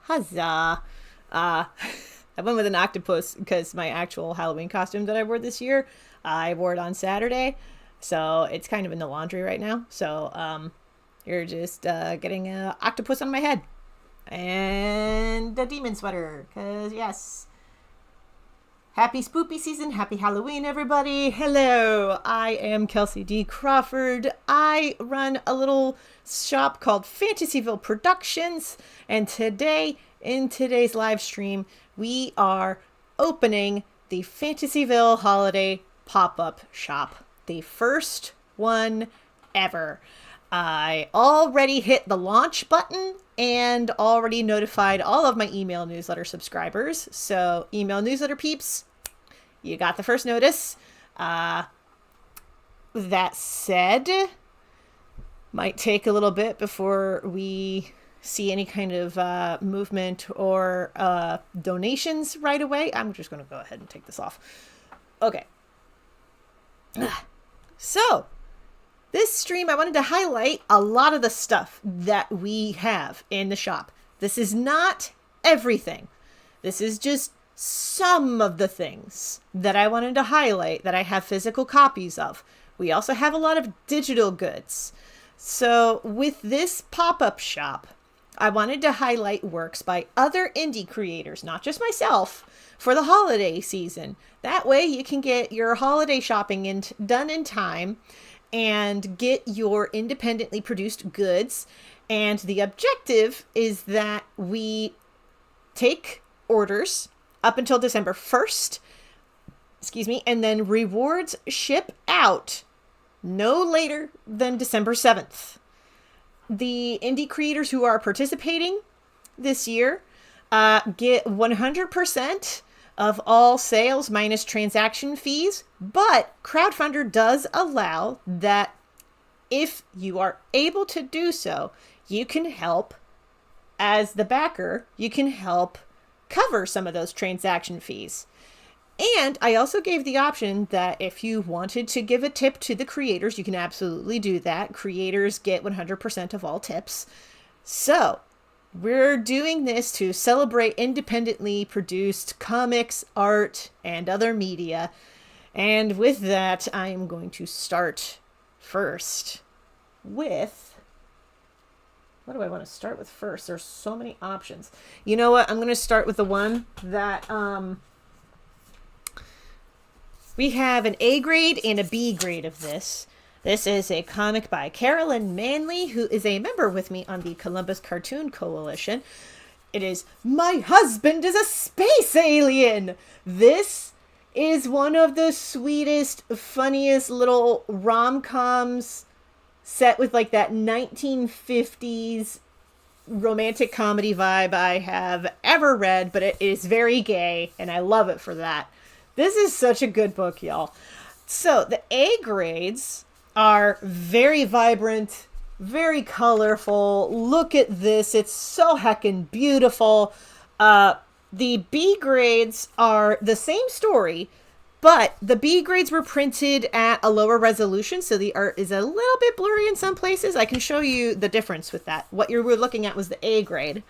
Huzzah. I went with an octopus because my actual Halloween costume that I wore this year, I wore it on Saturday. So it's kind of in the laundry right now. So you're just getting an octopus on my head. And a demon sweater. Because, yes. Happy spoopy season. Happy Halloween, everybody. Hello. I am Kelsey D. Crawford. I run a little shop called Fantasyville Productions. And today, in today's live stream, we are opening the Fantasyville Holiday Pop-Up Shop. The first one ever. I already hit the launch button and already notified all of my email newsletter subscribers. So email newsletter peeps, you got the first notice. That said, might take a little bit before we see any kind of movement or donations right away. I'm just going to go ahead and take this off. Okay. So, this stream, I wanted to highlight a lot of the stuff that we have in the shop. This is not everything. This is just some of the things that I wanted to highlight that I have physical copies of. We also have a lot of digital goods. So with this pop-up shop, I wanted to highlight works by other indie creators, not just myself, for the holiday season. That way you can get your holiday shopping done in time and get your independently produced goods. And the objective is that we take orders up until December 1st, and then rewards ship out no later than December 7th. The indie creators who are participating this year get 100% of all sales minus transaction fees, but Crowdfunder does allow that if you are able to do so, you can help, as the backer, you can help cover some of those transaction fees. And I also gave the option that if you wanted to give a tip to the creators, you can absolutely do that. Creators get 100% of all tips. So we're doing this to celebrate independently produced comics, art, and other media. And with that, I am going to start first with... What do I want to start with first? There's so many options. You know what? I'm going to start with the one that... we have an A grade and a B grade of this. This is a comic by Carolyn Manley, who is a member with me on the Columbus Cartoon Coalition. It is My Husband is a Space Alien! This is one of the sweetest, funniest little rom-coms set with like that 1950s romantic comedy vibe I have ever read, but it is very gay, and I love it for that. This is such a good book, y'all. So the A grades are very vibrant, very colorful. Look at this. It's so heckin' beautiful. The B grades are the same story, but the B grades were printed at a lower resolution, so the art is a little bit blurry in some places. I can show you the difference with that. What you were looking at was the A grade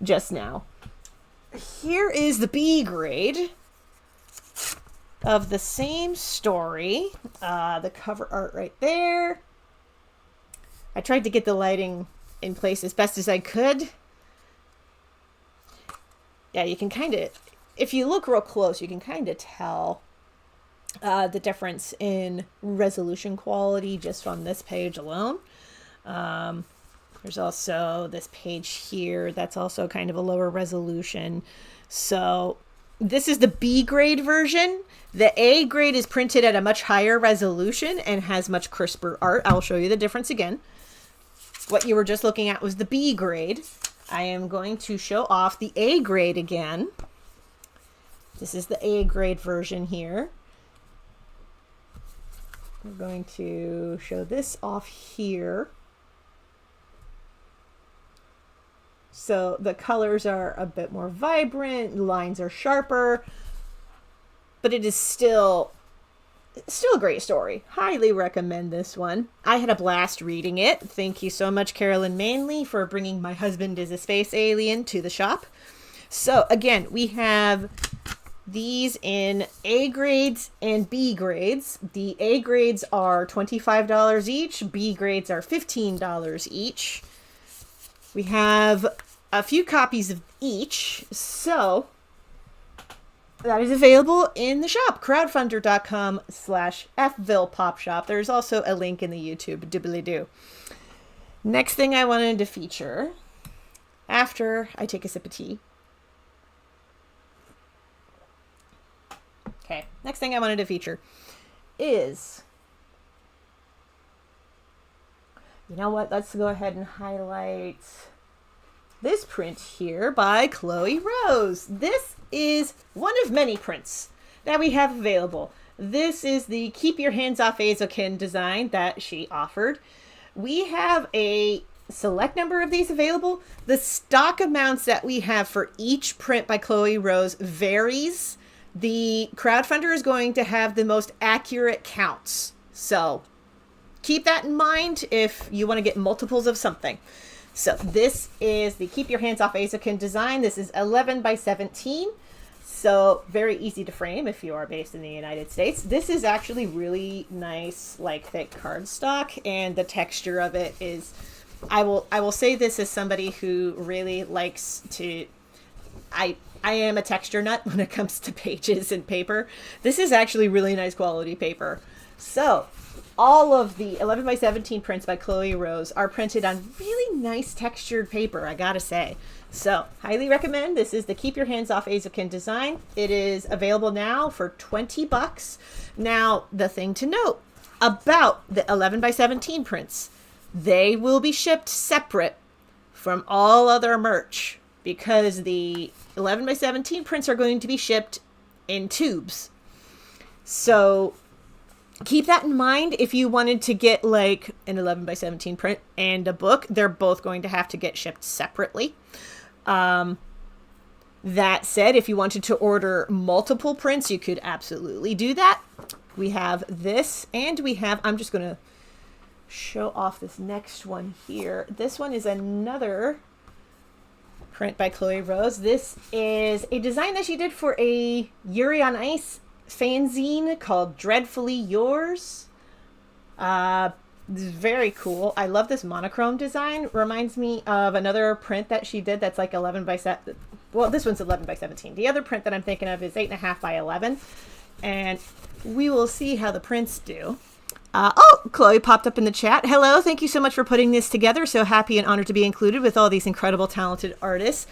just now. Here is the B grade of the same story. The cover art right there. I tried to get the lighting in place as best as I could. Yeah, you can kind of, if you look real close, you can kind of tell the difference in resolution quality just on this page alone. There's also this page here that's also kind of a lower resolution. So this is the B grade version. The A grade is printed at a much higher resolution and has much crisper art. I'll show you the difference again. What you were just looking at was the B grade. I am going to show off the A grade again. This is the A grade version here. We're going to show this off here. So the colors are a bit more vibrant, lines are sharper, but it is still Still a great story. Highly recommend this one. I had a blast reading it. Thank you so much, Carolyn Manley, for bringing My Husband is a Space Alien to the shop. So again, we have these in A grades and B grades. The A grades are $25 each. B grades are $15 each. We have a few copies of each. So that is available in the shop, crowdfunder.com/Fville Pop Shop. There's also a link in the YouTube doobly-doo. Next thing I wanted to feature, after I take a sip of tea. Okay, next thing I wanted to feature is, you know what, let's go ahead and highlight this print here by Chloe Rose. This is one of many prints that we have available. This is the Keep Your Hands Off Azokin design that she offered. We have a select number of these available. The stock amounts that we have for each print by Chloe Rose varies. The crowdfunder is going to have the most accurate counts. So keep that in mind if you want to get multiples of something. So this is the Keep Your Hands Off Azokin design. This is 11 by 17. So very easy to frame if you are based in the United States. This is actually really nice, like thick cardstock, and the texture of it is, I will say this as somebody who really likes to, I am a texture nut when it comes to pages and paper. This is actually really nice quality paper. So all of the 11 by 17 prints by Chloe Rose are printed on really nice textured paper, I gotta say. So highly recommend. This is the Keep Your Hands Off Azokin design. It is available now for $20. Now, the thing to note about the 11 by 17 prints, they will be shipped separate from all other merch, because the 11 by 17 prints are going to be shipped in tubes. So keep that in mind. If you wanted to get like an 11 by 17 print and a book, they're both going to have to get shipped separately. That said, if you wanted to order multiple prints, you could absolutely do that. We have this, and we have, I'm just going to show off this next one here. This one is another print by Chloe Rose. This is a design that she did for a Yuri on Ice fanzine called Dreadfully Yours. This is very cool. I love this monochrome design. Reminds me of another print that she did that's like 11 by 7. Well, this one's 11 by 17. The other print that I'm thinking of is 8.5 by 11. And we will see how the prints do. Chloe popped up in the chat. Hello, thank you so much for putting this together. So happy and honored to be included with all these incredible, talented artists.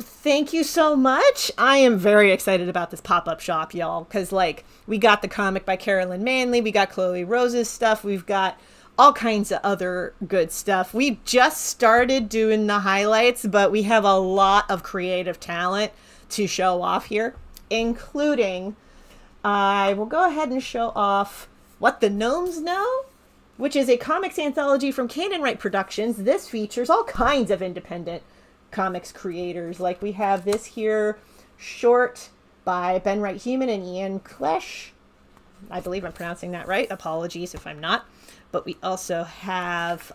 Thank you so much. I am very excited about this pop-up shop, y'all, because like we got the comic by Carolyn Manley, we got Chloe Rose's stuff, we've got all kinds of other good stuff. We just started doing the highlights, but we have a lot of creative talent to show off here, including, I will go ahead and show off What the Gnomes Know, which is a comics anthology from Canon Wright Productions. This features all kinds of independent comics creators. Like we have this here short by Ben Wright Human and Ian Klesch. I believe I'm pronouncing that right. Apologies if I'm not. But we also have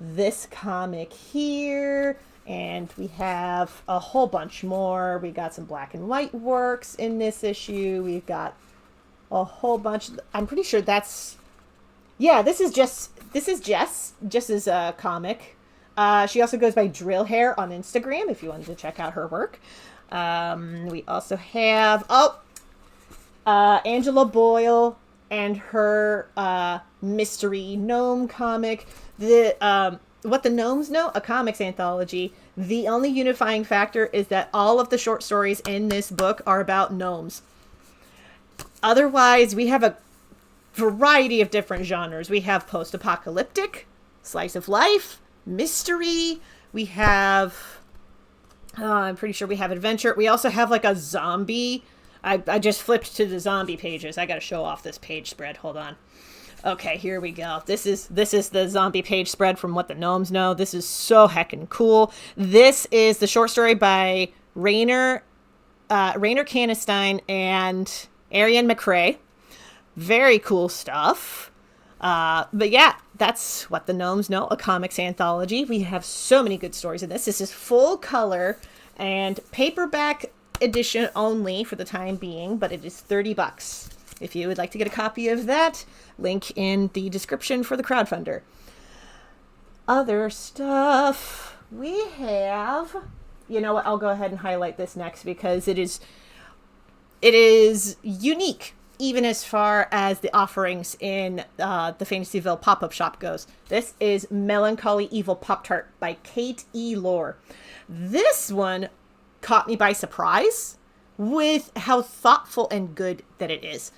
this comic here, and we have a whole bunch more. We got some black and white works in this issue. We've got a whole bunch. I'm pretty sure that's, yeah, this is Jess. Jess's comic. She also goes by Drill Hair on Instagram if you wanted to check out her work. We also have, Angela Boyle and her mystery gnome comic. What the Gnomes Know, a comics anthology. The only unifying factor is that all of the short stories in this book are about gnomes. Otherwise, we have a variety of different genres. We have post-apocalyptic, slice of life, mystery. We have, I'm pretty sure we have adventure. We also have like a zombie. I just flipped to the zombie pages. I got to show off this page spread. Hold on. Okay, here we go. This is the zombie page spread from What the Gnomes Know. This is so heckin' cool. This is the short story by Rainer Canestein and Ariane McRae. Very cool stuff. But yeah, that's What the Gnomes Know, a comics anthology. We have so many good stories in this. This is full color and paperback edition only for the time being, but it is $30. If you would like to get a copy of that, link in the description for the crowdfunder. Other stuff we have, you know what, I'll go ahead and highlight this next because it is unique, even as far as the offerings in the Fantasyville Pop-Up Shop goes. This is Melancholy Evil Pop-Tart by Kate E. Lore. This one caught me by surprise with how thoughtful and good that it is.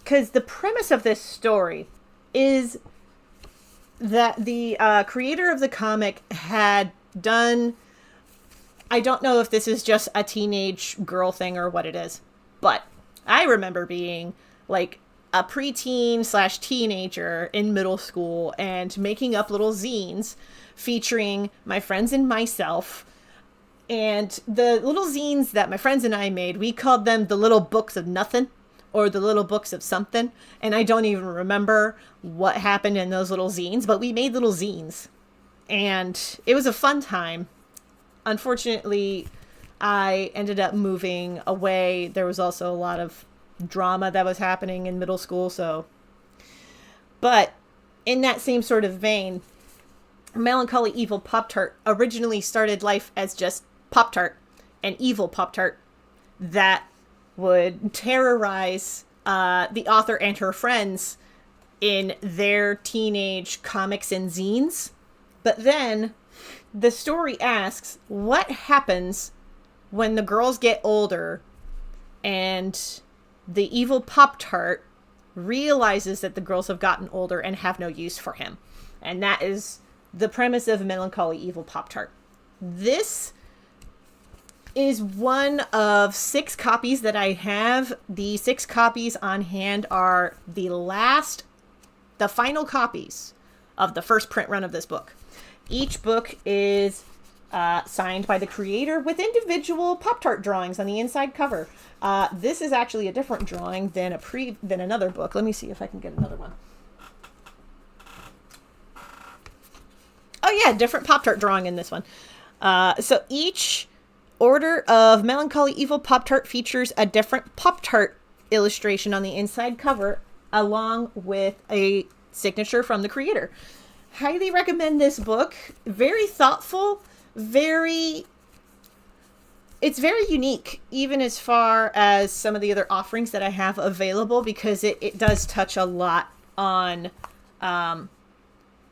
Because the premise of this story is that the creator of the comic had done... I don't know if this is just a teenage girl thing or what it is, but I remember being like a preteen / teenager in middle school and making up little zines featuring my friends and myself. And the little zines that my friends and I made, we called them the Little Books of Nothing or the Little Books of Something. And I don't even remember what happened in those little zines, but we made little zines. And it was a fun time. Unfortunately, I ended up moving away. There was also a lot of drama that was happening in middle school, but in that same sort of vein, Melancholy Evil Pop-Tart originally started life as just Pop-Tart, an evil Pop-Tart that would terrorize the author and her friends in their teenage comics and zines. But then the story asks, what happens when the girls get older and the evil Pop-Tart realizes that the girls have gotten older and have no use for him? And that is the premise of Melancholy Evil Pop-Tart. This is one of 6 copies that I have. The 6 copies on hand are the final copies of the first print run of this book. Each book is signed by the creator with individual Pop-Tart drawings on the inside cover. This is actually a different drawing than another book. Let me see if I can get another one. Oh yeah, different Pop-Tart drawing in this one. So each order of Melancholy Evil Pop-Tart features a different Pop-Tart illustration on the inside cover, along with a signature from the creator. Highly recommend this book. Very thoughtful, it's very unique, even as far as some of the other offerings that I have available, because it does touch a lot on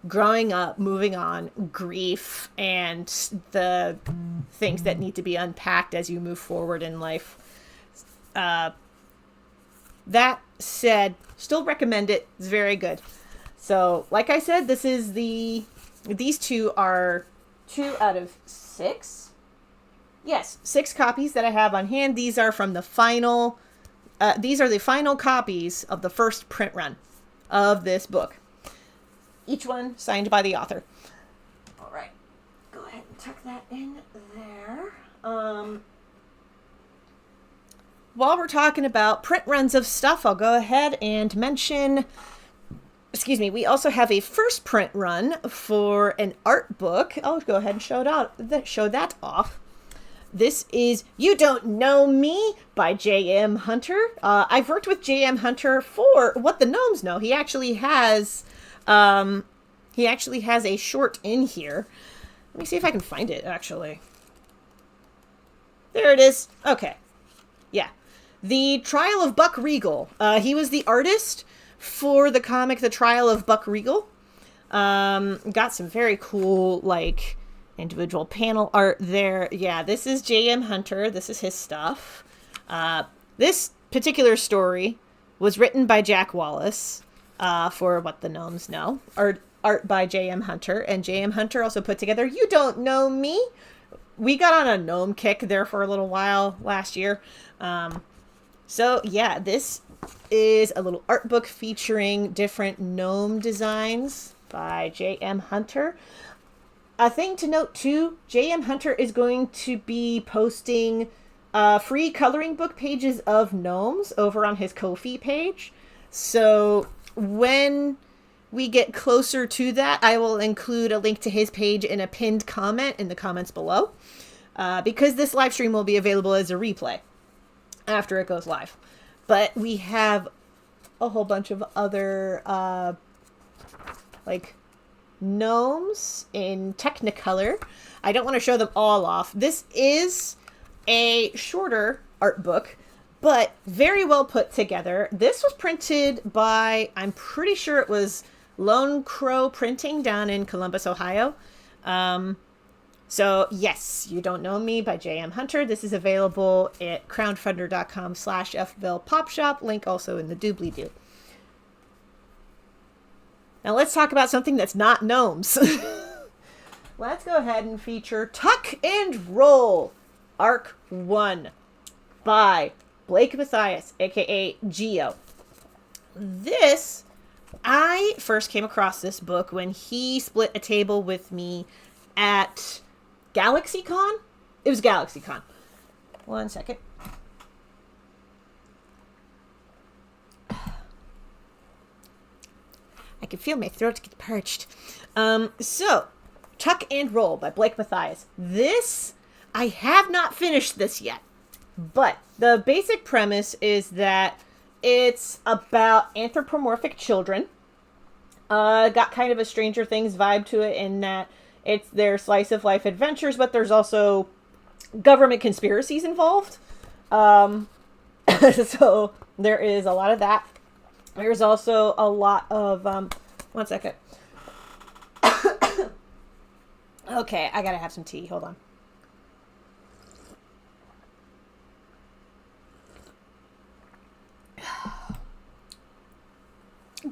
growing up, moving on, grief, and the things that need to be unpacked as you move forward in life. That said, still recommend it. It's very good. So, like I said, these two are 2 out of 6. Yes, 6 copies that I have on hand. These are from the final, these are the final copies of the first print run of this book. Each one signed by the author. All right, go ahead and tuck that in there. While we're talking about print runs of stuff, I'll go ahead and mention... we also have a first print run for an art book. I'll go ahead and show that off. This is You Don't Know Me by J.M. Hunter. I've worked with J.M. Hunter for What the Gnomes Know. He actually has a short in here. Let me see if I can find it, actually. There it is. Okay. Yeah. The Trial of Buck Regal. He was the artist for the comic The Trial of Buck Regal. Got some very cool, individual panel art there. Yeah, this is J.M. Hunter. This is his stuff. This particular story was written by Jack Wallace for What the Gnomes Know. Art by J.M. Hunter. And J.M. Hunter also put together You Don't Know Me. We got on a gnome kick there for a little while last year. So, yeah, this is a little art book featuring different gnome designs by J.M. Hunter. A thing to note, too, J.M. Hunter is going to be posting free coloring book pages of gnomes over on his Ko-fi page. So when we get closer to that, I will include a link to his page in a pinned comment in the comments below, because this live stream will be available as a replay after it goes live. But we have a whole bunch of other like gnomes in Technicolor. I don't want to show them all off. This is a shorter art book, but very well put together. This was printed by, I'm pretty sure it was Lone Crow Printing down in Columbus, Ohio. So yes, You Don't Know Me by J.M. Hunter. This is available at crowdfunder.com/FVille Pop Shop. Link also in the doobly-doo. Now let's talk about something that's not gnomes. Let's go ahead and feature Tuck and Roll, Arc 1 by Blake Matthias, aka Geo. This, I first came across this book when he split a table with me at GalaxyCon? It was GalaxyCon. One second. I can feel my throat get parched. So, Tuck and Roll by Blake Matthias. This, I have not finished this yet, but the basic premise is that it's about anthropomorphic children. Got kind of a Stranger Things vibe to it in that it's their slice of life adventures, but there's also government conspiracies involved. So there is a lot of that. There's also a lot of, one second. Okay, I gotta have some tea. Hold on.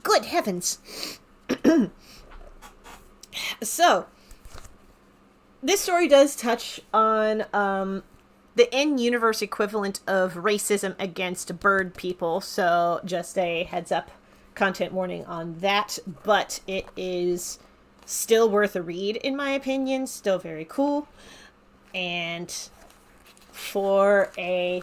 Good heavens. So, this story does touch on the in-universe equivalent of racism against bird people. So, just a heads up, content warning on that. But it is still worth a read, in my opinion. Still very cool. And for a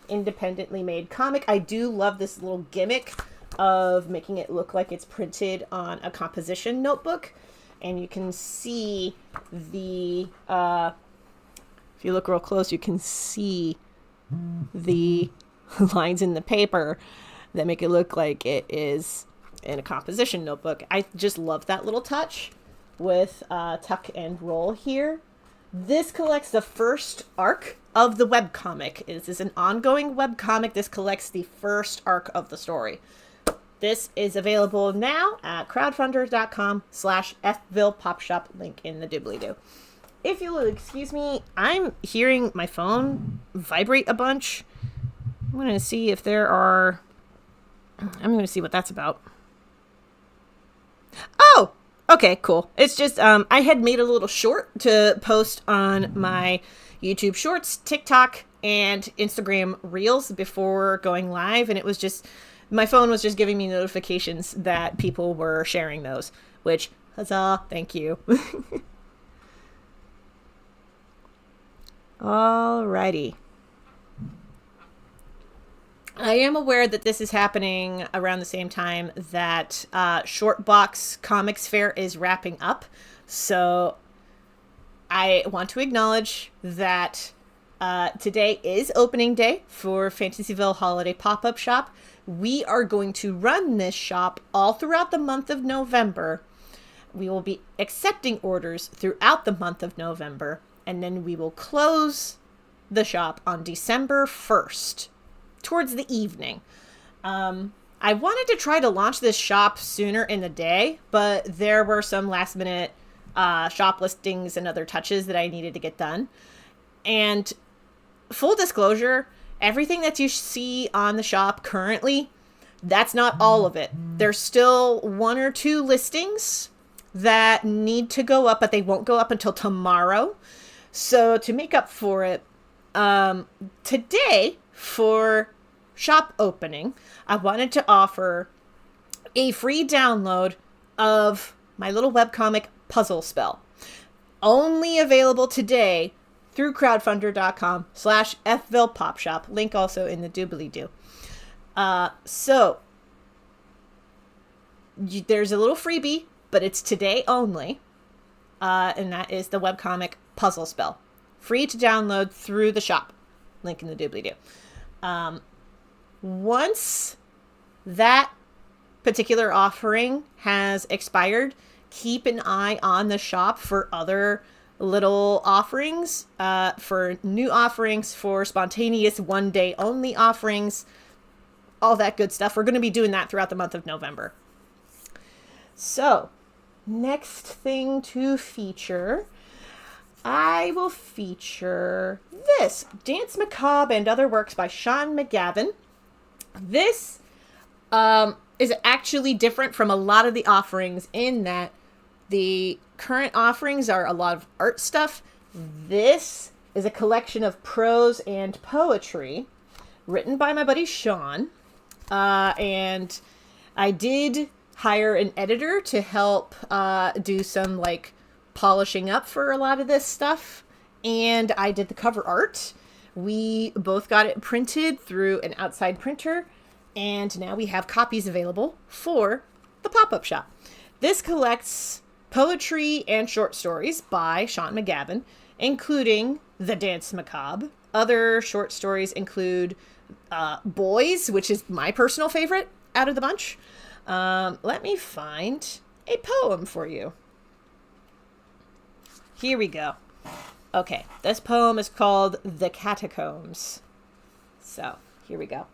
independently made comic, I do love this little gimmick of making it look like it's printed on a composition notebook. And you can see the, if you look real close, you can see the lines in the paper that make it look like it is in a composition notebook. I just love that little touch with Tuck and Roll here. This collects the first arc of the webcomic. This is an ongoing webcomic. This collects the first arc of the story. This is available now at crowdfunder.com/FVille Pop Shop, link in the doobly-doo. If you will excuse me, I'm hearing my phone vibrate a bunch. I'm going to see if there are... I'm going to see what that's about. Oh! Okay, cool. It's just, I had made a little short to post on my YouTube Shorts, TikTok, and Instagram Reels before going live, and it was just... My phone was just giving me notifications that people were sharing those, which, huzzah, thank you. Alrighty. I am aware that this is happening around the same time that Shortbox Comics Fair is wrapping up. So I want to acknowledge that today is opening day for Fantasyville Holiday Pop-Up Shop. We are going to run this shop all throughout the month of November. We will be accepting orders throughout the month of November, and then we will close the shop on December 1st, towards the evening. I wanted to try to launch this shop sooner in the day, but there were some last minute shop listings and other touches that I needed to get done. And full disclosure, everything that you see on the shop currently, that's not all of it. There's still 1 or 2 listings that need to go up, but they won't go up until tomorrow. So to make up for it, today for shop opening, I wanted to offer a free download of my little webcomic PuzzleSpell. Only available today through crowdfunder.com/FVille Pop Shop. Link also in the doobly-doo. So there's a little freebie, but it's today only. And that is the webcomic PuzzleSpell. Free to download through the shop. Link in the doobly-doo. Once that particular offering has expired, keep an eye on the shop for other little offerings, for new offerings, for spontaneous one-day only offerings, all that good stuff. We're going to be doing that throughout the month of November. So, next thing to feature, I will feature this, Dance Macabre and Other Works by Sean McGavin. This is actually different from a lot of the offerings in that the current offerings are a lot of art stuff. This is a collection of prose and poetry written by my buddy Sean. And I did hire an editor to help do some like polishing up for a lot of this stuff. And I did the cover art. We both got it printed through an outside printer. And now we have copies available for the pop-up shop. This collects poetry and short stories by Sean McGavin, including The Dance Macabre. Other short stories include Boys, which is my personal favorite out of the bunch. Let me find a poem for you. Here we go. Okay, this poem is called The Catacombs. So, here we go.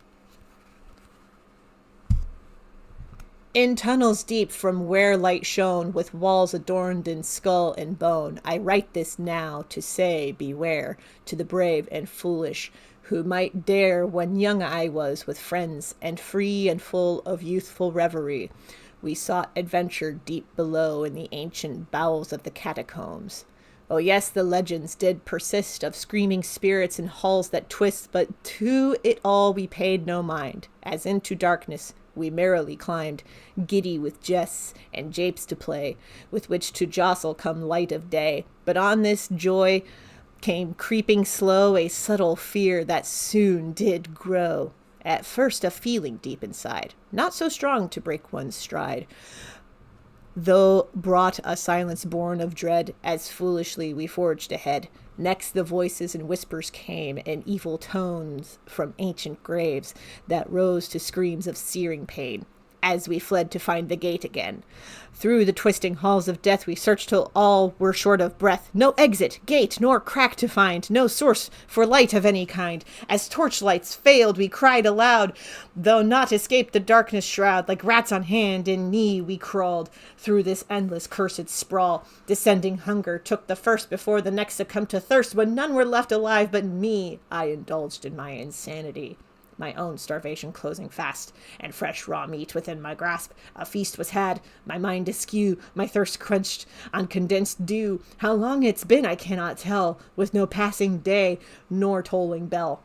In tunnels deep from where light shone, with walls adorned in skull and bone, I write this now to say beware to the brave and foolish who might dare when young I was with friends and free and full of youthful reverie. We sought adventure deep below in the ancient bowels of the catacombs. Oh yes, the legends did persist of screaming spirits in halls that twist, but to it all we paid no mind, as into darkness we merrily climbed, giddy with jests and japes to play, with which to jostle come light of day. But on this joy came creeping slow a subtle fear that soon did grow. At first a feeling deep inside, not so strong to break one's stride, though brought a silence born of dread, as foolishly we forged ahead. Next the voices and whispers came, and evil tones from ancient graves that rose to screams of searing pain, as we fled to find the gate again. Through the twisting halls of death we searched till all were short of breath. No exit, gate, nor crack to find, no source for light of any kind. As torchlights failed we cried aloud, though not escaped the darkness shroud. Like rats on hand and knee we crawled through this endless cursed sprawl. Descending hunger took the first before the next succumbed to thirst. When none were left alive but me, I indulged in my insanity. My own starvation closing fast, and fresh raw meat within my grasp. A feast was had, my mind askew, my thirst quenched on condensed dew. How long it's been I cannot tell, with no passing day nor tolling bell.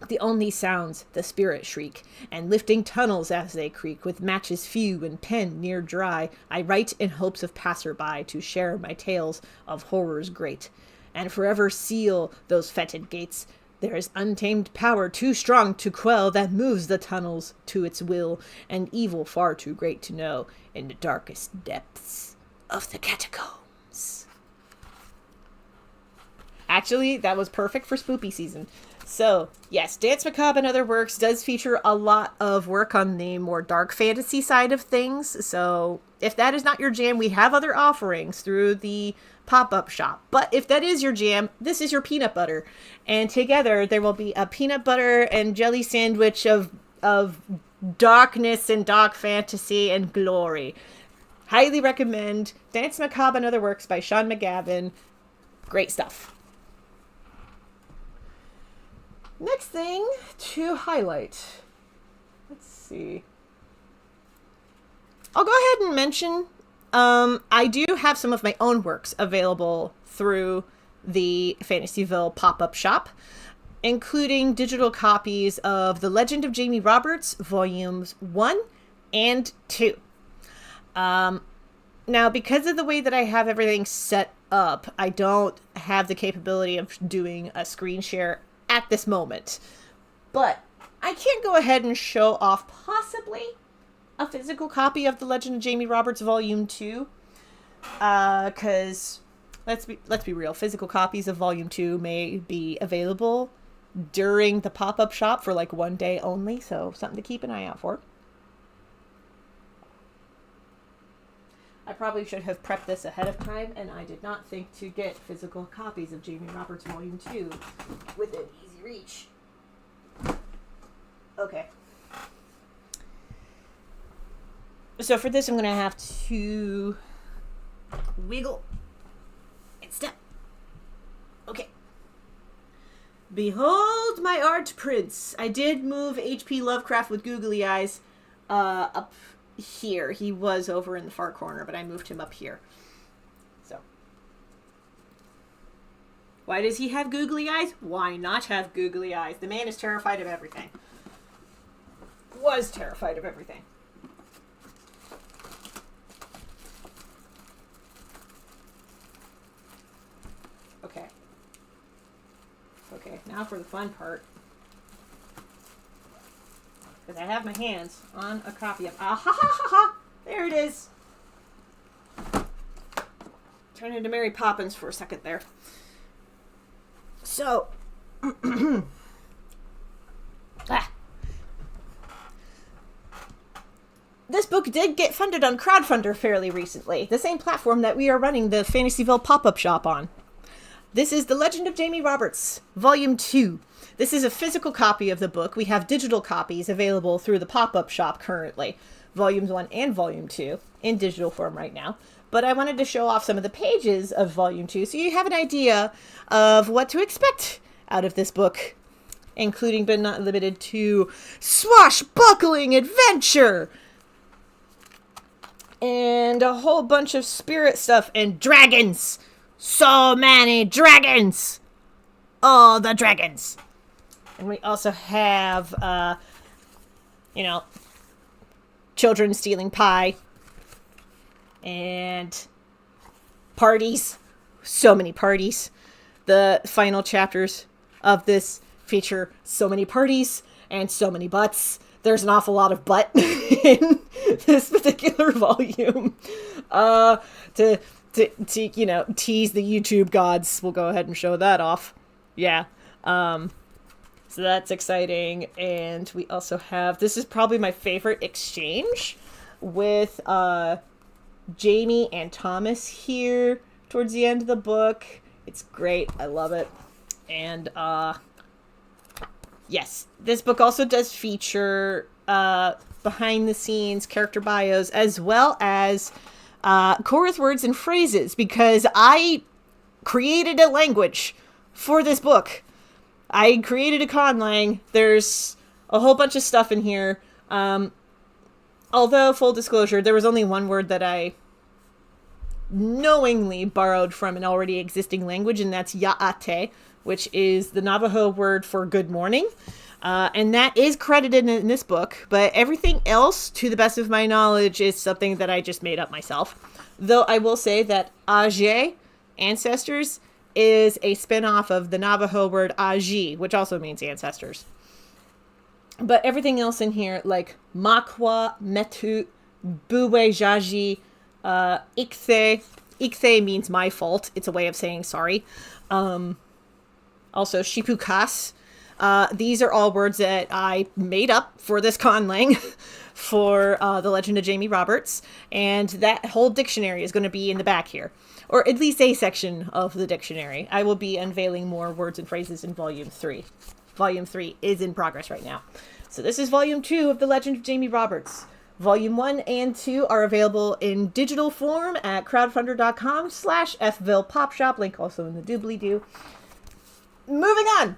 The only sounds, the spirit shriek, and lifting tunnels as they creak, with matches few and pen near dry, I write in hopes of passer-by to share my tales of horrors great, and forever seal those fetid gates. There is untamed power too strong to quell that moves the tunnels to its will, and evil far too great to know in the darkest depths of the catacombs. Actually, that was perfect for spoopy season. So, yes, Dance Macabre and Other Works does feature a lot of work on the more dark fantasy side of things. So, if that is not your jam, we have other offerings through the pop-up shop. But if that is your jam, this is your peanut butter. And together, there will be a peanut butter and jelly sandwich of darkness and dark fantasy and glory. Highly recommend Dance Macabre and Other Works by Sean McGavin. Great stuff. Next thing to highlight. Let's see. I'll go ahead and mention I do have some of my own works available through the Fantasyville Pop-Up Shop, including digital copies of The Legend of Jamie Roberts, Volumes 1 and 2. Now, because of the way that I have everything set up, I don't have the capability of doing a screen share at this moment. But I can go ahead and show off possibly a physical copy of The Legend of Jamie Roberts Volume 2. Because, let's be real, physical copies of Volume 2 may be available during the pop-up shop for like one day only, so something to keep an eye out for. I probably should have prepped this ahead of time, and I did not think to get physical copies of Jamie Roberts Volume 2 within easy reach. Okay. So for this, I'm going to have to wiggle and step. Okay. Behold my art prince. I did move H.P. Lovecraft with googly eyes up here. He was over in the far corner, but I moved him up here. So. Why does he have googly eyes? Why not have googly eyes? The man is terrified of everything. Was terrified of everything. Okay. Okay, now for the fun part. Because I have my hands on a copy of... Ah, ha, ha, ha, ha! There it is! Turn into Mary Poppins for a second there. So... This book did get funded on Crowdfunder fairly recently, the same platform that we are running the Fantasyville Pop-Up Shop on. This is The Legend of Jamie Roberts, Volume 2. This is a physical copy of the book. We have digital copies available through the Pop-Up Shop currently, Volumes 1 and Volume 2, in digital form right now. But I wanted to show off some of the pages of Volume 2 so you have an idea of what to expect out of this book, including but not limited to swashbuckling adventure! And a whole bunch of spirit stuff and dragons. So many dragons. All the dragons. And we also have, children stealing pie. And parties. So many parties. The final chapters of this feature so many parties and so many butts. There's an awful lot of butt in this particular volume. To tease the YouTube gods, we'll go ahead and show that off. Yeah. So that's exciting. And we also have, this is probably my favorite exchange with Jamie and Thomas here towards the end of the book. It's great. I love it. And, yes, this book also does feature behind the scenes character bios as well as chorus words and phrases because I created a language for this book. I created a conlang. There's a whole bunch of stuff in here. Although, full disclosure, there was only one word that I knowingly borrowed from an already existing language, and that's Ya'ate, which is the Navajo word for good morning. And that is credited in this book, but everything else, to the best of my knowledge, is something that I just made up myself. Though I will say that Age, ancestors, is a spin-off of the Navajo word Aji, which also means ancestors. But everything else in here, like Makwa, Metu, Buwe Jaji, Ikthe. Ikthe means my fault. It's a way of saying sorry. Also, Shipukas. These are all words that I made up for this conlang for The Legend of Jamie Roberts. And that whole dictionary is going to be in the back here. Or at least a section of the dictionary. I will be unveiling more words and phrases in Volume 3. Volume 3 is in progress right now. So this is Volume 2 of The Legend of Jamie Roberts. Volume 1 and 2 are available in digital form at crowdfunder.com/FVillePopShop. Link also in the doobly-doo. Moving on.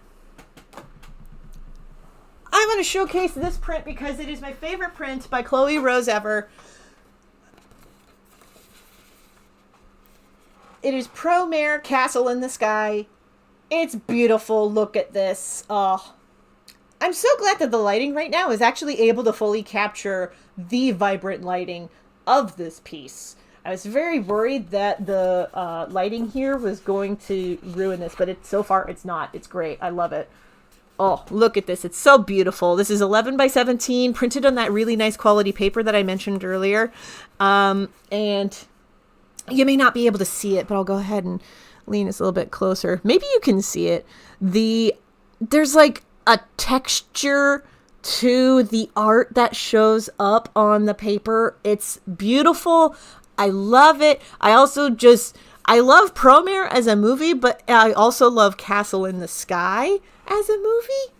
I'm going to showcase this print because it is my favorite print by Chloe Rose ever. It is Promare Castle in the Sky. It's beautiful. Look at this. Oh, I'm so glad that the lighting right now is actually able to fully capture the vibrant lighting of this piece. I was very worried that the lighting here was going to ruin this, but so far it's not. It's great. I love it. Oh, look at this. It's so beautiful. This is 11 by 17, printed on that really nice quality paper that I mentioned earlier. And you may not be able to see it, but I'll go ahead and lean this a little bit closer. Maybe you can see it. There's like a texture to the art that shows up on the paper. It's beautiful. I love it. I love Promare as a movie, but I also love Castle in the Sky as a movie.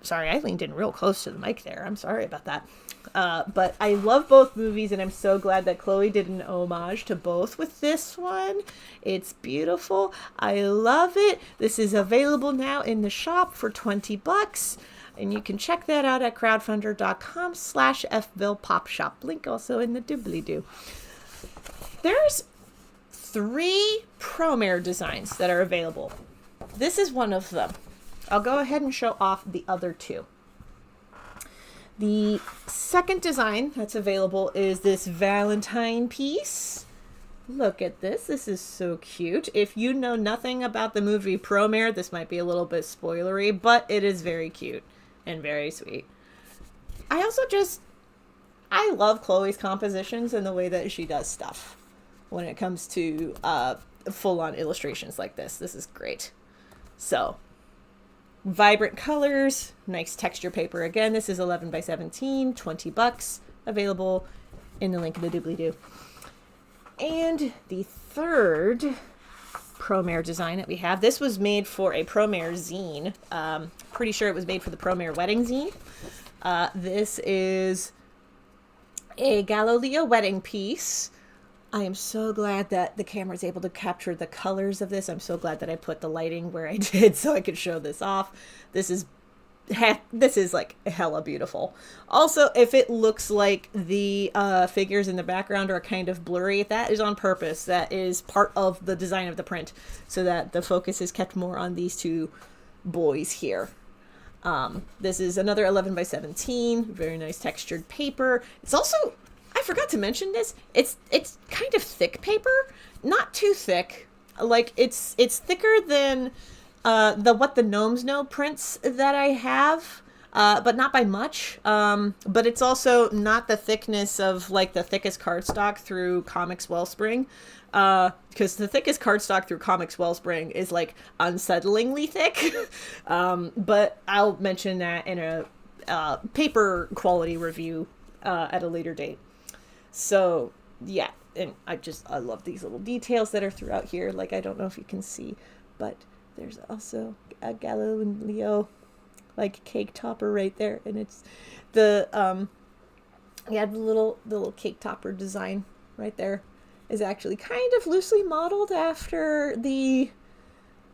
Sorry, I leaned in real close to the mic there. I'm sorry about that. But I love both movies, and I'm so glad that Chloe did an homage to both with this one. It's beautiful. I love it. This is available now in the shop for $20, and you can check that out at crowdfunder.com/FVillePopShop. Link also in the doobly-doo. There's 3 Promare designs that are available. This is one of them. I'll go ahead and show off the other 2. The second design that's available is this Valentine piece. Look at this. This is so cute. If you know nothing about the movie Promare, this might be a little bit spoilery, but it is very cute and very sweet. I love Chloe's compositions and the way that she does stuff when it comes to full-on illustrations like this. This is great. So, vibrant colors, nice texture paper. Again, this is 11 by 17, $20, available in the link in the doobly-doo. And the third Promare design that we have, this was made for a Promare zine. Pretty sure it was made for the Promare wedding zine. This is a Galileo wedding piece. I am so glad that the camera is able to capture the colors of this. I'm so glad that I put the lighting where I did so I could show this off. This is like hella beautiful. Also, if it looks like the figures in the background are kind of blurry, that is on purpose. That is part of the design of the print, so that the focus is kept more on these 2 boys here. This is another 11 by 17, very nice textured paper. It's also, I forgot to mention this, it's kind of thick paper, not too thick. Like it's thicker than the What the Gnomes Know prints that I have, but not by much. But it's also not the thickness of like the thickest cardstock through Comics Wellspring, because the thickest cardstock through Comics Wellspring is like unsettlingly thick. But I'll mention that in a paper quality review at a later date. So yeah, and I love these little details that are throughout here. Like, I don't know if you can see, but there's also a Galileo like cake topper right there, and it's the the little cake topper design right there is actually kind of loosely modeled after the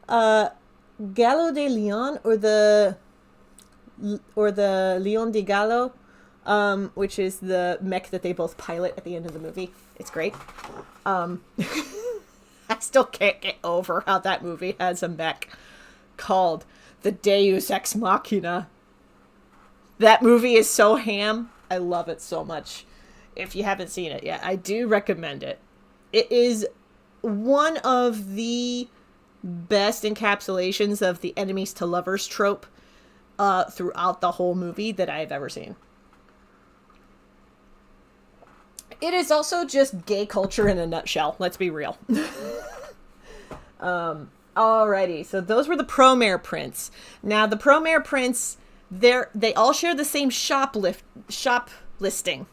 Gallo de Leon or the Leon de Gallo, which is the mech that they both pilot at the end of the movie. It's great. I still can't get over how that movie has a mech called the Deus Ex Machina. That movie is so ham. I love it so much. If you haven't seen it yet, I do recommend it. It is one of the best encapsulations of the enemies to lovers trope throughout the whole movie that I've ever seen. It is also just gay culture in a nutshell. Let's be real. Alrighty, so those were the Promare prints. Now the Promare prints, they all share the same shop listing.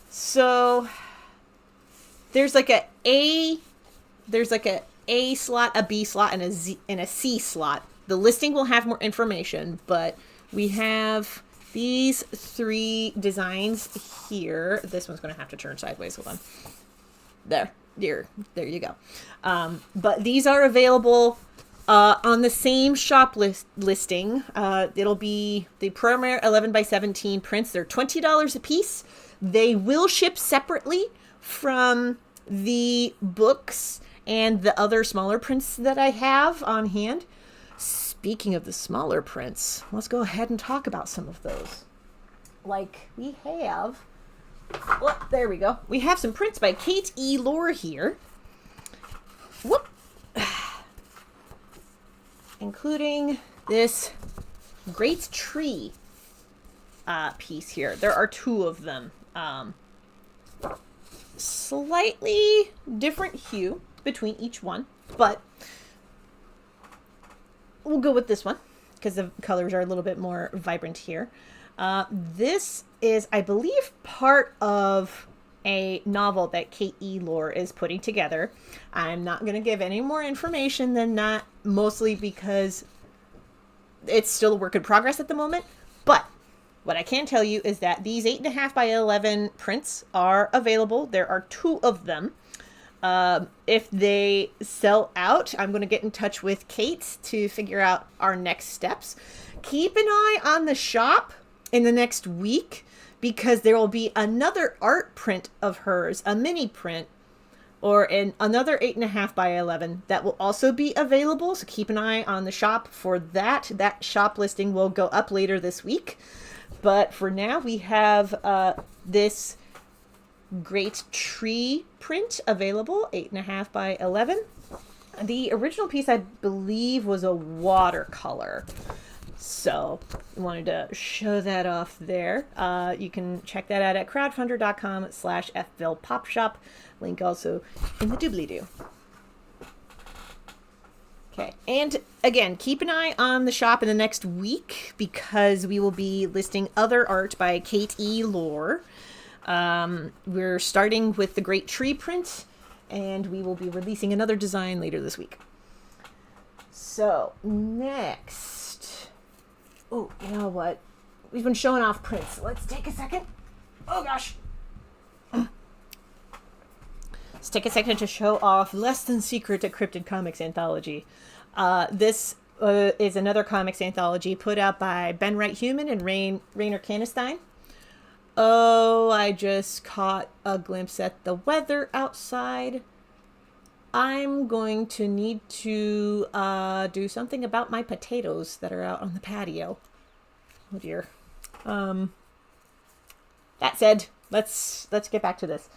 So there's like a A slot, a B slot, and a C slot. The listing will have more information, but we have these 3 designs here. This one's going to have to turn sideways. Hold on. There you go. But these are available on the same shop listing. It'll be the Promare 11 by 17 prints. They're $20 a piece. They will ship separately from the books and the other smaller prints that I have on hand. Speaking of the smaller prints, let's go ahead and talk about some of those. Like we have, well, there we go. We have some prints by Kate E. Lore here. Whoop. Including this great tree piece here. There are 2 of them. Slightly different hue between each one, but we'll go with this one because the colors are a little bit more vibrant here. This is, I believe, part of a novel that Kate E. Lore is putting together. I'm not going to give any more information than that, mostly because it's still a work in progress at the moment. But what I can tell you is that these 8.5 by 11 prints are available. There are 2 of them. If they sell out, I'm going to get in touch with Kate to figure out our next steps. Keep an eye on the shop in the next week, because there will be another art print of hers, a mini print, or another 8.5 by 11 that will also be available. So keep an eye on the shop for that. That shop listing will go up later this week. But for now, we have this great tree print available, 8.5 by 11. The original piece, I believe, was a watercolor. So I wanted to show that off there. You can check that out at crowdfunder.com/Fville Pop Shop. Link also in the doobly-doo. Okay, and again, keep an eye on the shop in the next week because we will be listing other art by Kate E. Lore. We're starting with the Great Tree print, and we will be releasing another design later this week. So, next. Oh, you know what? We've been showing off prints. Let's take a second. Oh, gosh. Let's take a second to show off Less Than Secret Decrypted Comics Anthology. This is another comics anthology put out by Ben Wright Human and Rainer Canestein. Oh, I just caught a glimpse at the weather outside. I'm going to need to do something about my potatoes that are out on the patio. Oh dear. That said, let's get back to this.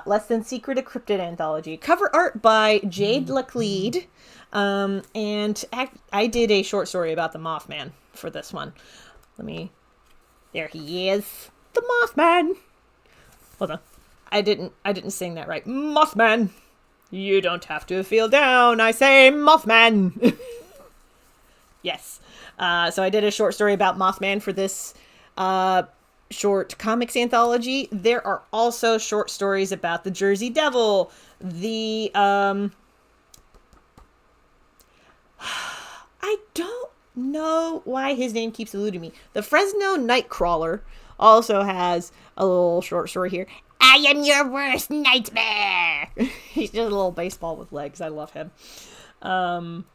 Less Than Secret Decrypted Anthology. Cover art by Jade Laclede. And I did a short story about the Mothman for this one. There he is. The Mothman. Hold on. I didn't sing that right. Mothman. You don't have to feel down. I say Mothman. Yes. So I did a short story about Mothman for this short comics anthology. There are also short stories about the Jersey Devil, the I don't know why his name keeps eluding me. The Fresno Nightcrawler also has a little short story here. I am your worst nightmare. He's just a little baseball with legs. I love him. And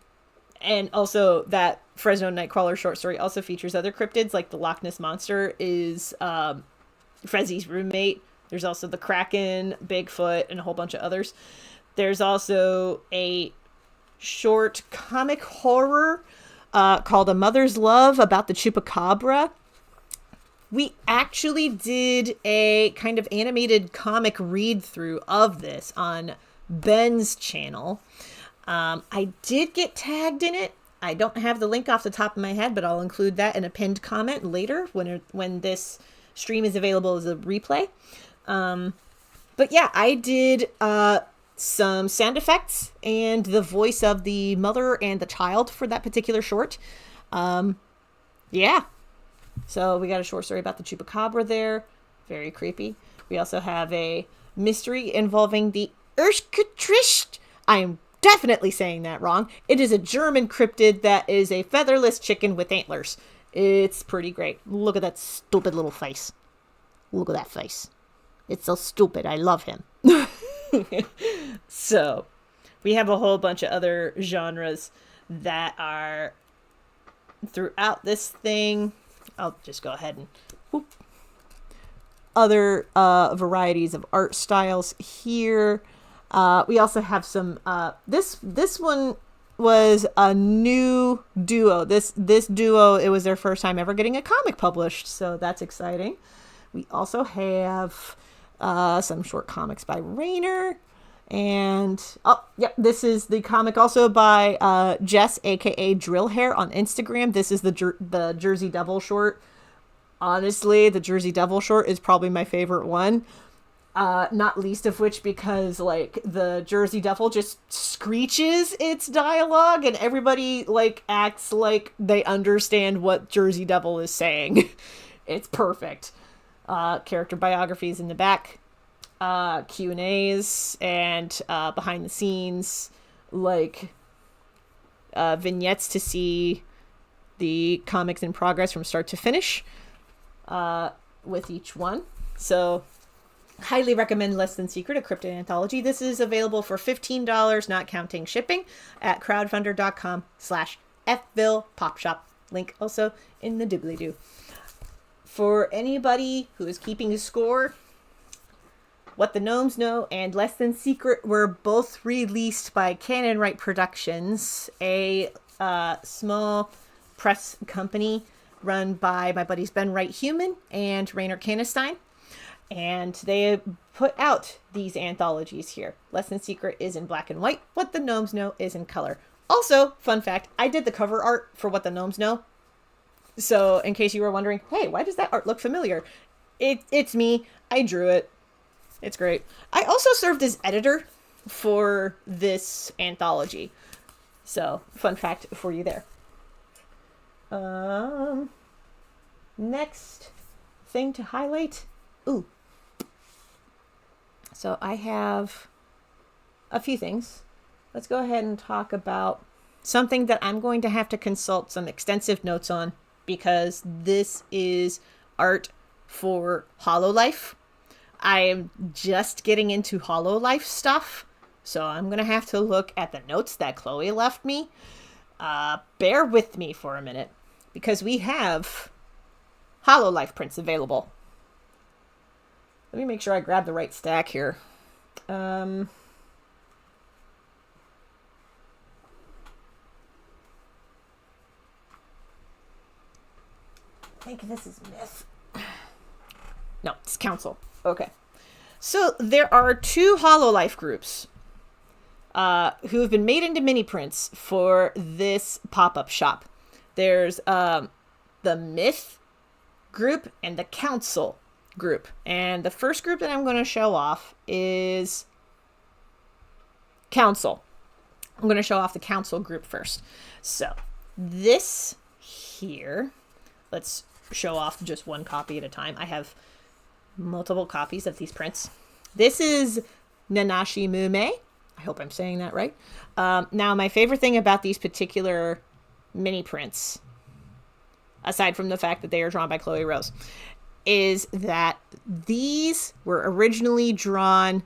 also that Fresno Nightcrawler short story also features other cryptids, like the Loch Ness Monster is Frezzy's roommate. There's also the Kraken, Bigfoot, and a whole bunch of others. There's also a short comic horror called A Mother's Love about the Chupacabra. We actually did a kind of animated comic read-through of this on Ben's channel. I did get tagged in it. I don't have the link off the top of my head, but I'll include that in a pinned comment later when this stream is available as a replay. But yeah, I did some sound effects and the voice of the mother and the child for that particular short. Yeah. So we got a short story about the Chupacabra there. Very creepy. We also have a mystery involving the Urschgetricht. I'm definitely saying that wrong. It is a German cryptid that is a featherless chicken with antlers. It's pretty great. Look at that stupid little face. Look at that face. It's so stupid. I love him. So, we have a whole bunch of other genres that are throughout this thing. I'll just go ahead and whoop. Other varieties of art styles here. We also have some, this one was a new duo. This duo, it was their first time ever getting a comic published, so that's exciting. We also have some short comics by Rainer, And, oh, yep, this is the comic also by Jess, a.k.a. Drill Hair on Instagram. This is the Jersey Devil short. Honestly, the Jersey Devil short is probably my favorite one. Not least of which because, like, the Jersey Devil just screeches its dialogue and everybody, like, acts like they understand what Jersey Devil is saying. It's perfect. Character biographies in the back. Q&As and behind the scenes, like, vignettes to see the comics in progress from start to finish with each one. So highly recommend Less Than Secret, a cryptid anthology. This is available for $15, not counting shipping, at crowdfunder.com/Fville Pop Shop. Link also in the doobly-doo. For anybody who is keeping a score, What the Gnomes Know and Less Than Secret were both released by Cannon Wright Productions, a small press company run by my buddies Ben Wright Human and Rainer Canestein. And they put out these anthologies here. Less Than Secret is in black and white. What the Gnomes Know is in color. Also, fun fact, I did the cover art for What the Gnomes Know. So, in case you were wondering, hey, why does that art look familiar? It's me. I drew it. It's great. I also served as editor for this anthology. So, fun fact for you there. Next thing to highlight. Ooh. So, I have a few things. Let's go ahead and talk about something that I'm going to have to consult some extensive notes on because this is art for Hololive. I am just getting into Hololive stuff, so I'm going to have to look at the notes that Chloe left me. Bear with me for a minute, because we have Hololive prints available. Let me make sure I grab the right stack here. I think this is Myth. No, it's Council. Okay. So there are 2 Hololive groups who have been made into mini prints for this pop-up shop. There's the Myth group and the Council group. And the first group that I'm going to show off is Council. I'm going to show off the Council group first. So this here, let's show off just one copy at a time. I have multiple copies of these prints. This is Nanashi Mume. I hope I'm saying that right. Now, my favorite thing about these particular mini prints, aside from the fact that they are drawn by Chloe Rose, is that these were originally drawn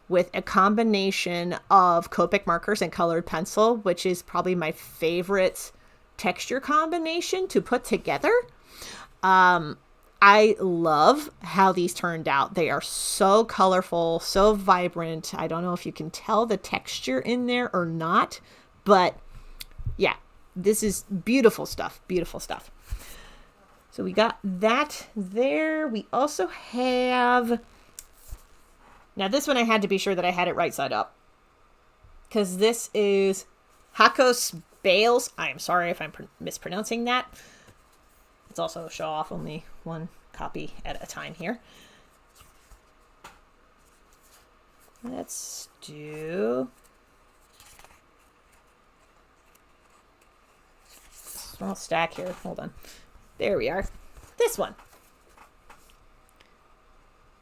with a combination of Copic markers and colored pencil, which is probably my favorite texture combination to put together. I love how these turned out. They are so colorful, so vibrant. I don't know if you can tell the texture in there or not, but yeah, this is beautiful stuff. Beautiful stuff. So we got that there. We also have, now this one I had to be sure that I had it right side up, because this is Hakos Bales. I am sorry if I'm mispronouncing that. Let's also show off only one copy at a time here. Let's do small stack here. Hold on. There we are. This one.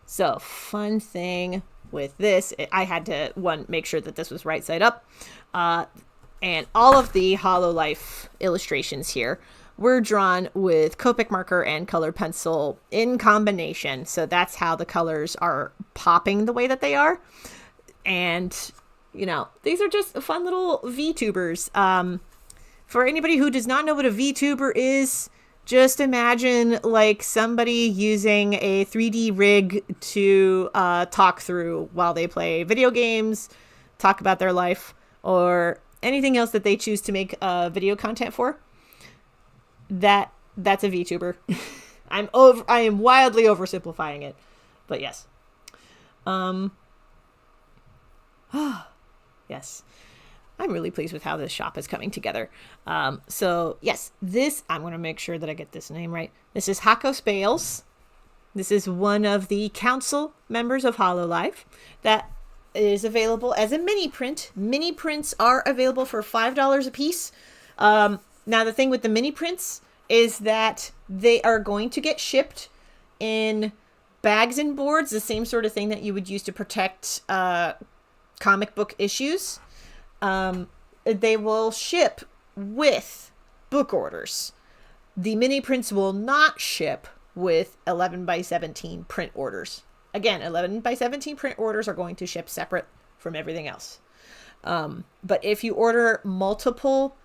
So, fun thing with this, I had to, make sure that this was right side up. And all of the Hololive illustrations here were drawn with Copic marker and colored pencil in combination. So that's how the colors are popping the way that they are. And, you know, these are just fun little VTubers. For anybody who does not know what a VTuber is, just imagine like somebody using a 3D rig to talk through while they play video games, talk about their life, or anything else that they choose to make video content for. That's a VTuber. I am wildly oversimplifying it, but yes. Yes. I'm really pleased with how this shop is coming together. So yes, this, I'm going to make sure that I get this name right. This is HakoSpales. This is one of the council members of Hololive that is available as a mini print. Mini prints are available for $5 a piece. Now the thing with the mini prints is that they are going to get shipped in bags and boards, the same sort of thing that you would use to protect comic book issues. They will ship with book orders. The mini prints will not ship with 11 by 17 print orders. Again, 11 by 17 print orders are going to ship separate from everything else. But if you order multiple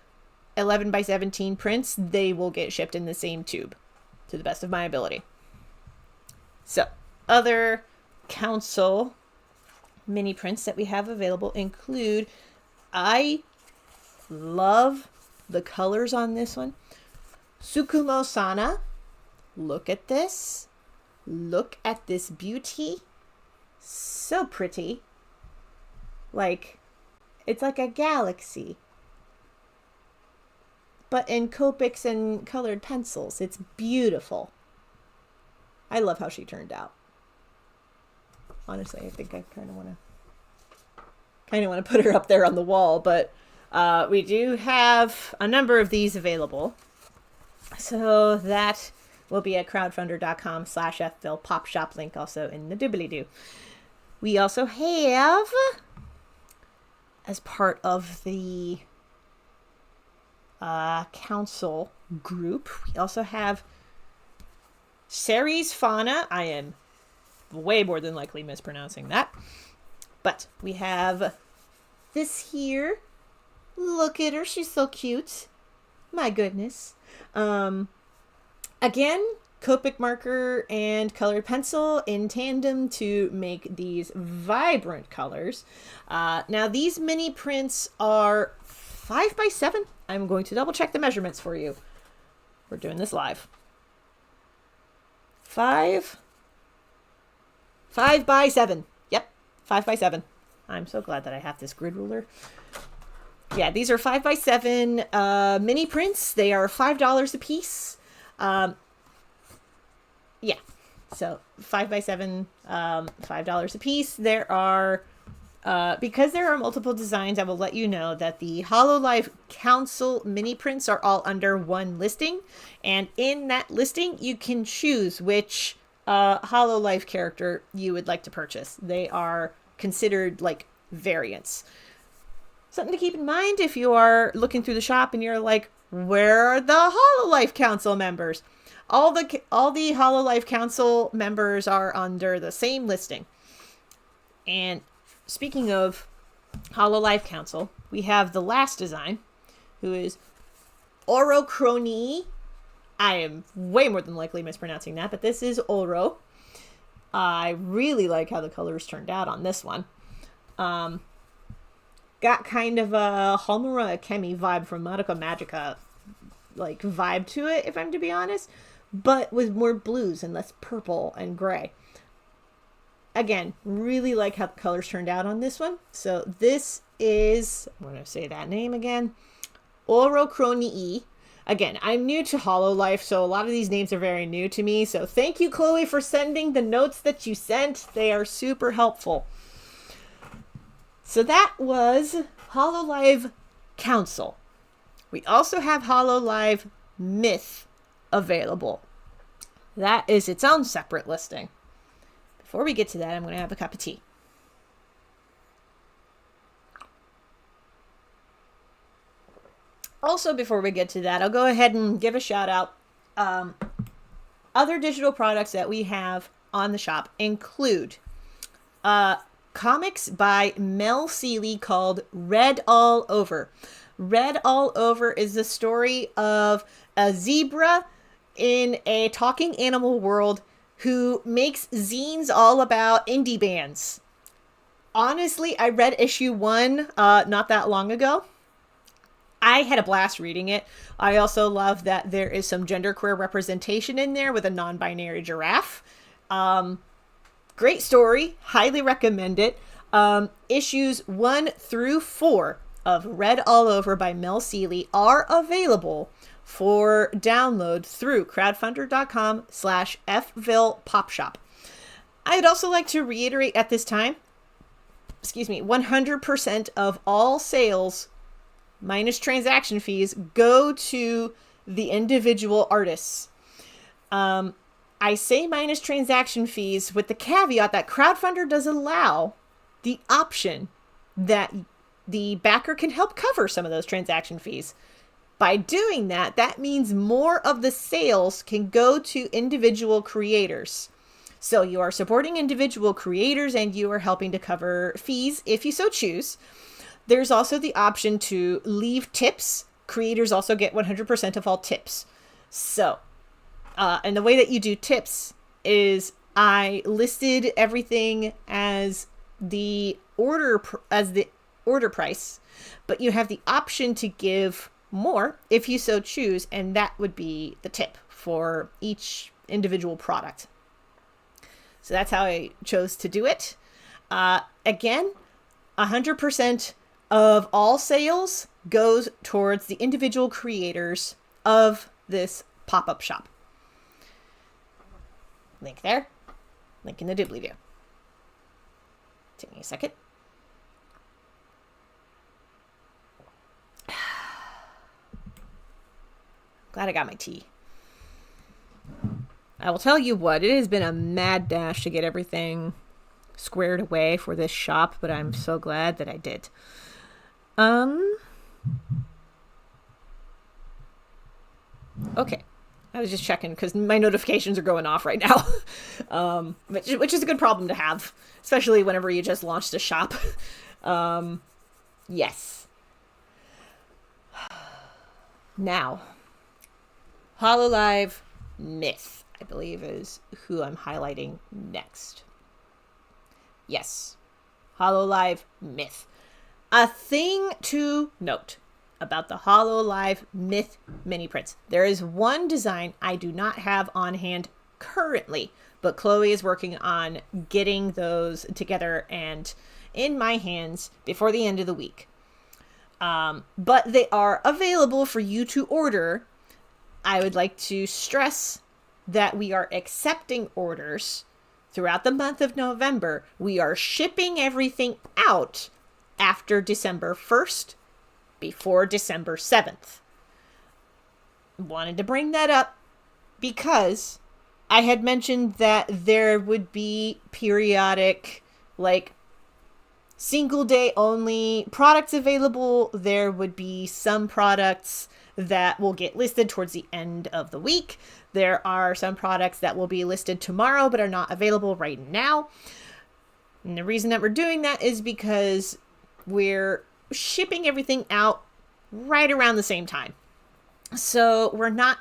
11 by 17 prints, they will get shipped in the same tube, to the best of my ability. So, other council mini prints that we have available include, I love the colors on this one. Tsukumo Sana. Look at this. Look at this beauty. So pretty. Like, it's like a galaxy. But in Copics and colored pencils. It's beautiful. I love how she turned out. Honestly, I think I kind of want to put her up there on the wall, but we do have a number of these available. So that will be at crowdfunder.com/FVille Pop Shop, link also in the doobly-doo. We also have, as part of the council group, we also have Ceres Fauna. I am way more than likely mispronouncing that. But we have this here. Look at her. She's so cute. My goodness. Again, Copic marker and colored pencil in tandem to make these vibrant colors. Now, these mini prints are 5 by 7. I'm going to double check the measurements for you. We're doing this live. 5 by 7. Yep, 5 by 7. I'm so glad that I have this grid ruler. Yeah, these are 5 by 7 mini prints. They are $5 a piece. Yeah, so 5 by 7, $5 a piece. There are, because there are multiple designs, I will let you know that the Hololive Council mini prints are all under one listing. And in that listing, you can choose which Hololive character you would like to purchase. They are considered like variants. Something to keep in mind if you are looking through the shop and you're like, where are the Hololive Council members? All the Hololive Council members are under the same listing. And speaking of Hololive Council, we have the last design, who is Orochrony. I am way more than likely mispronouncing that, but this is Oro. I really like how the colors turned out on this one. Got kind of a Homura Akemi vibe from Madoka Magica, like, vibe to it, if I'm to be honest, but with more blues and less purple and gray. Again, really like how the colors turned out on this one. So this is, I'm going to say that name again, Orochrony. Again, I'm new to Hololive, so a lot of these names are very new to me. So thank you, Chloe, for sending the notes that you sent. They are super helpful. So that was Hololive Council. We also have Hololive Myth available. That is its own separate listing. Before we get to that, I'm going to have a cup of tea. Also, before we get to that, I'll go ahead and give a shout out. Other digital products that we have on the shop include comics by Mel Seeley called Red All Over. Red All Over is the story of a zebra in a talking animal world who makes zines all about indie bands. Honestly, I read issue 1 not that long ago. I had a blast reading it. I also love that there is some genderqueer representation in there with a non-binary giraffe. Great story. Highly recommend it. Issues 1 through 4 of Red All Over by Mel Seeley are available for download through crowdfunder.com/Fville Pop Shop. I'd also like to reiterate at this time, 100% of all sales minus transaction fees go to the individual artists. I say minus transaction fees with the caveat that Crowdfunder does allow the option that the backer can help cover some of those transaction fees. By doing that, that means more of the sales can go to individual creators. So you are supporting individual creators and you are helping to cover fees if you so choose. There's also the option to leave tips. Creators also get 100% of all tips. So, and the way that you do tips is I listed everything as the order price, but you have the option to give more if you so choose, and that would be the tip for each individual product. So that's how I chose to do it. Again, 100% of all sales goes towards the individual creators of this pop-up shop. Link there. Link in the doobly doo. Take me a second. Glad I got my tea. I will tell you what, it has been a mad dash to get everything squared away for this shop, but I'm so glad that I did. Okay. I was just checking because my notifications are going off right now, which is a good problem to have, especially whenever you just launched a shop. Yes. Now, Hololive Myth, I believe, is who I'm highlighting next. Yes. Hololive Myth. A thing to note about the Hololive Myth mini prints. There is one design I do not have on hand currently, but Chloe is working on getting those together and in my hands before the end of the week. But they are available for you to order. I would like to stress that we are accepting orders throughout the month of November. We are shipping everything out after December 1st, before December 7th. Wanted to bring that up because I had mentioned that there would be periodic, like, single day only products available. There would be some products that will get listed towards the end of the week. There are some products that will be listed tomorrow but are not available right now. And the reason that we're doing that is because we're shipping everything out right around the same time. So we're not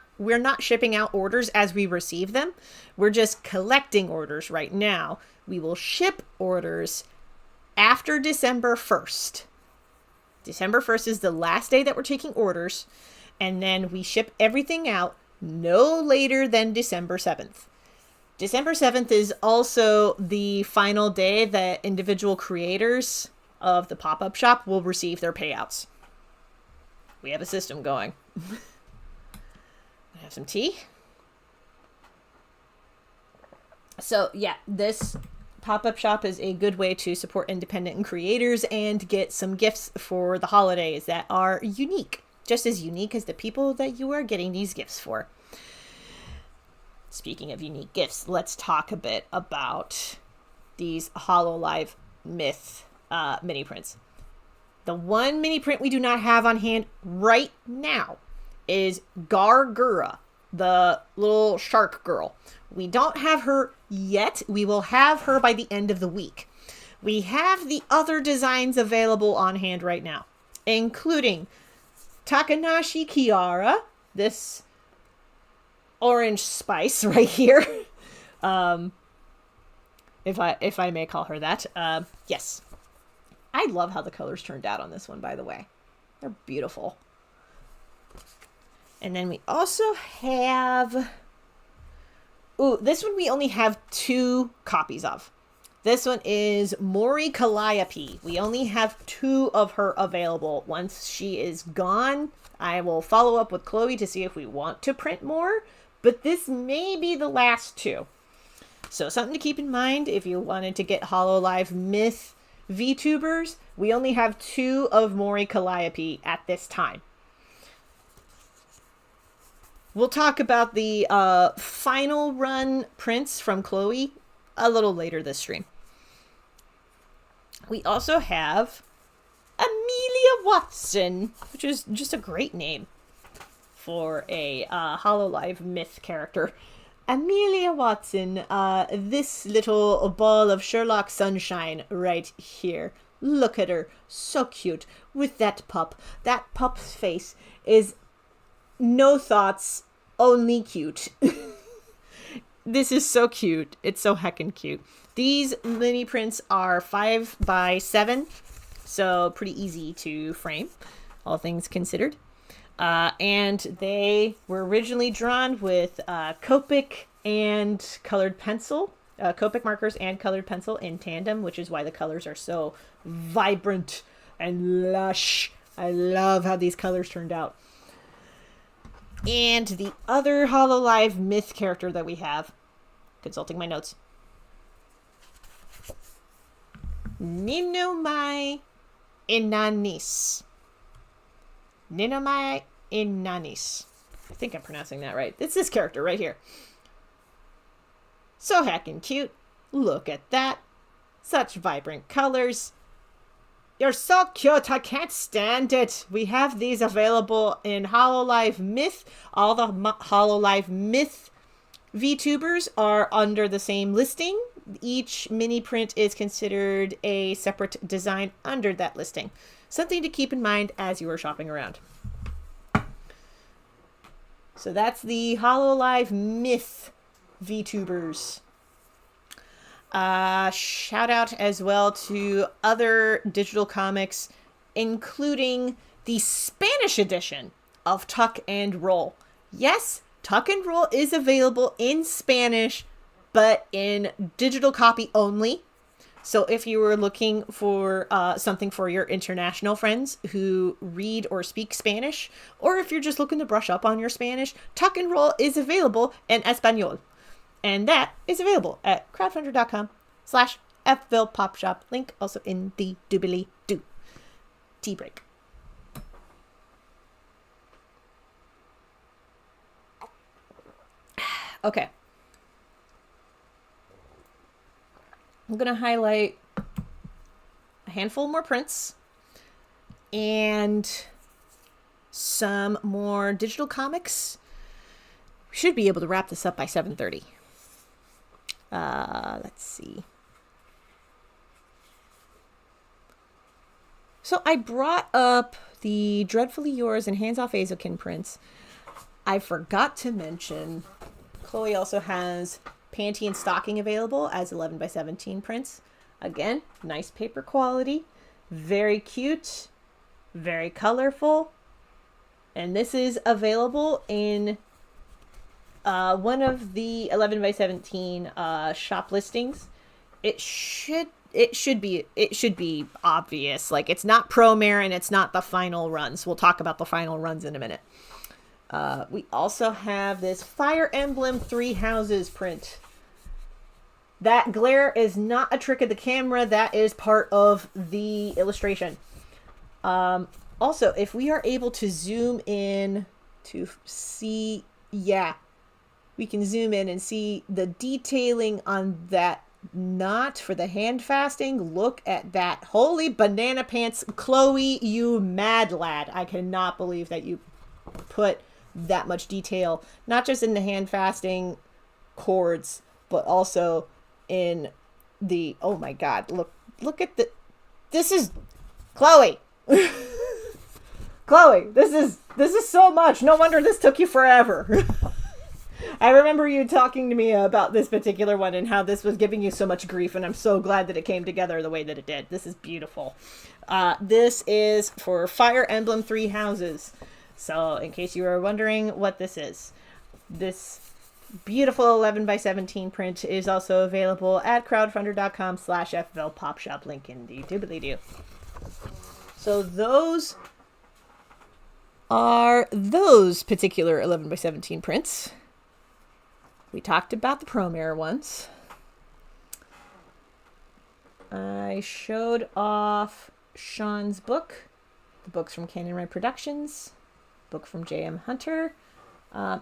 shipping out orders as we receive them. We're just collecting orders right now. We will ship orders after December 1st. December 1st is the last day that we're taking orders, and then we ship everything out no later than December 7th. December 7th is also the final day that individual creators of the pop-up shop will receive their payouts. We have a system going. I have some tea. So yeah, this pop-up shop is a good way to support independent creators and get some gifts for the holidays that are unique. Just as unique as the people that you are getting these gifts for. Speaking of unique gifts, let's talk a bit about these Hololive Myth mini prints. The one mini print we do not have on hand right now is Gargura, the little shark girl. We don't have her yet. We will have her by the end of the week. We have the other designs available on hand right now, including Takanashi Kiara, this orange spice right here. If I may call her that. Yes. I love how the colors turned out on this one, by the way. They're beautiful. And then we also have... Ooh, this one we only have 2 copies of. This one is Mori Calliope. We only have 2 of her available. Once she is gone, I will follow up with Chloe to see if we want to print more, but this may be the last 2. So something to keep in mind if you wanted to get Hololive Myth VTubers, we only have 2 of Mori Calliope at this time. We'll talk about the final run prints from Chloe a little later this stream. We also have Amelia Watson, which is just a great name for a Hololive Myth character. Amelia Watson, this little ball of Sherlock sunshine right here. Look at her, so cute, with that pup. That pup's face is no thoughts, only cute. This is so cute. It's so heckin' cute. These mini prints are 5 by 7, so pretty easy to frame, all things considered. And they were originally drawn with Copic and colored pencil, Copic markers and colored pencil in tandem, which is why the colors are so vibrant and lush. I love how these colors turned out. And the other Hololive Myth character that we have, consulting my notes, Ninomai Inanis. Ninomai Inanis. I think I'm pronouncing that right. It's this character right here. So heckin' cute. Look at that. Such vibrant colors. You're so cute. I can't stand it. We have these available in Hololive Myth. All the Hololive Myth VTubers are under the same listing. Each mini print is considered a separate design under that listing. Something to keep in mind as you are shopping around. So that's the Hololive Myth VTubers. Shout out as well to other digital comics, including the Spanish edition of Tuck and Roll. Yes, Tuck and Roll is available in Spanish, but in digital copy only. So if you were looking for something for your international friends who read or speak Spanish, or if you're just looking to brush up on your Spanish, Tuck and Roll is available in Espanol. And that is available at crowdfunder.com/Fville Pop Shop. Link also in the doobly-doo. Tea break. Okay. I'm going to highlight a handful more prints and some more digital comics. We should be able to wrap this up by 7:30. Let's see. So I brought up the Dreadfully Yours and Hands Off Azokin prints. I forgot to mention Chloe also has Panty and Stocking available as 11 by 17 prints. Again, nice paper quality, very cute, very colorful. And this is available in one of the 11 by 17 shop listings. It should be obvious. Like, it's not Promare and it's not the final runs. We'll talk about the final runs in a minute. We also have this Fire Emblem Three Houses print. That glare is not a trick of the camera. That is part of the illustration. Also, if we are able to zoom in to see, yeah, we can zoom in and see the detailing on that knot for the hand fasting. Look at that. Holy banana pants. Chloe, you mad lad. I cannot believe that you put that much detail, not just in the hand fasting cords, but also in the, oh my god, look at this is Chloe. Chloe, this is so much. No wonder this took you forever. I remember you talking to me about this particular one and how this was giving you so much grief, and I'm so glad that it came together the way that it did. This is beautiful. This is for Fire Emblem Three Houses. So in case you were wondering what this is, this beautiful 11 by 17 print is also available at crowdfunder.com/FVillePopShop. Link in the doobly-doo. So those are those particular 11 by 17 prints. We talked about the Promare ones. I showed off Sean's book, the books from Canyon Red Productions, book from J.M. Hunter. I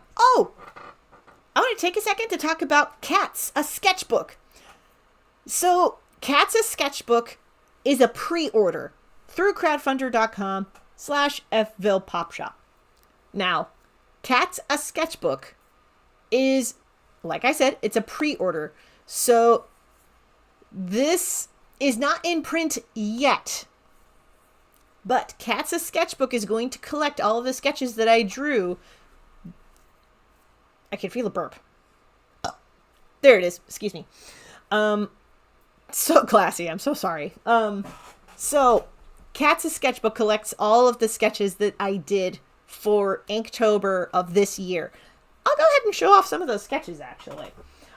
want to take a second to talk about Cats, a sketchbook. So, Cats, a sketchbook is a pre-order through crowdfunder.com/FVillePopShop. Now, Cats, a sketchbook is, like I said, it's a pre-order. So, this is not in print yet. But Cats, a sketchbook is going to collect all of the sketches that I drew. I can feel a burp. Oh, there it is. Excuse me. So classy. I'm so sorry. So Cats, a sketchbook collects all of the sketches that I did for Inktober of this year. I'll go ahead and show off some of those sketches, actually.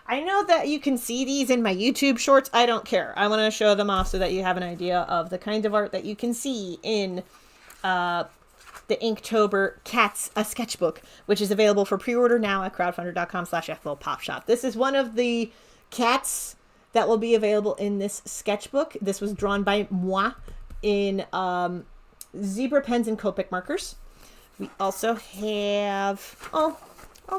I know that you can see these in my YouTube shorts. I don't care. I want to show them off so that you have an idea of the kind of art that you can see in the Inktober Cats, a sketchbook, which is available for pre-order now at crowdfunder.com/FVillePopShop. This is one of the cats that will be available in this sketchbook. This was drawn by moi in zebra pens and Copic markers. We also have, I'll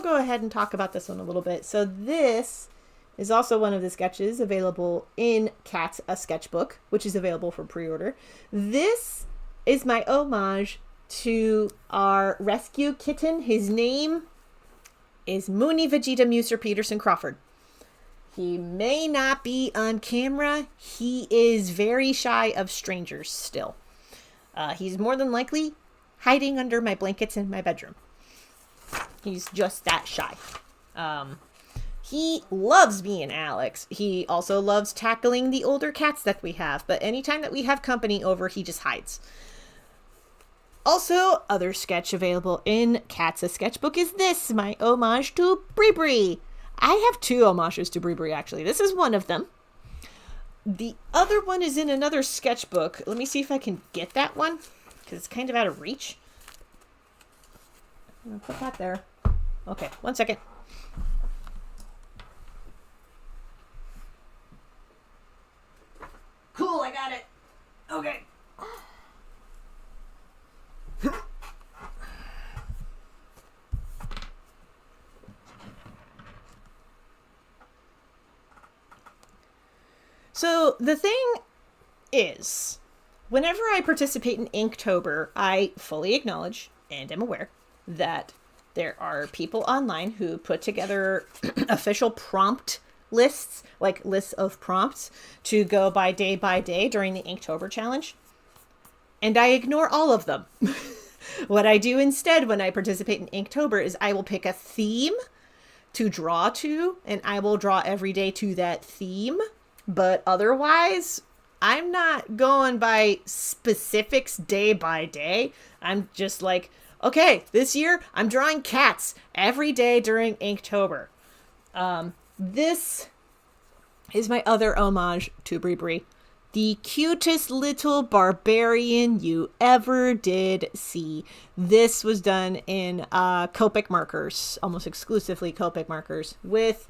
go ahead and talk about this one a little bit. So this is also one of the sketches available in Cats, a sketchbook, which is available for pre-order. This is my homage to our rescue kitten. His name is Mooney Vegeta Muser Peterson Crawford. He may not be on camera. He is very shy of strangers still. He's more than likely hiding under my blankets in my bedroom. He's just that shy. He loves me and Alex. He also loves tackling the older cats that we have, but anytime that we have company over, he just hides. Also, other sketch available in Cats, a sketchbook is this, my homage to Bree. I have two homages to Bree, actually. This is one of them. The other one is in another sketchbook. Let me see if I can get that one, because it's kind of out of reach. I'll put that there. Okay, 1 second. Cool, I got it. Okay. So the thing is, whenever I participate in Inktober, I fully acknowledge and am aware that there are people online who put together official prompt lists, like lists of prompts to go by day during the Inktober challenge. And I ignore all of them. What I do instead when I participate in Inktober is I will pick a theme to draw to, and I will draw every day to that theme. But otherwise, I'm not going by specifics day by day. I'm just like, okay, this year I'm drawing cats every day during Inktober. This is my other homage to Bree. The cutest little barbarian you ever did see. This was done in Copic markers, almost exclusively Copic markers, with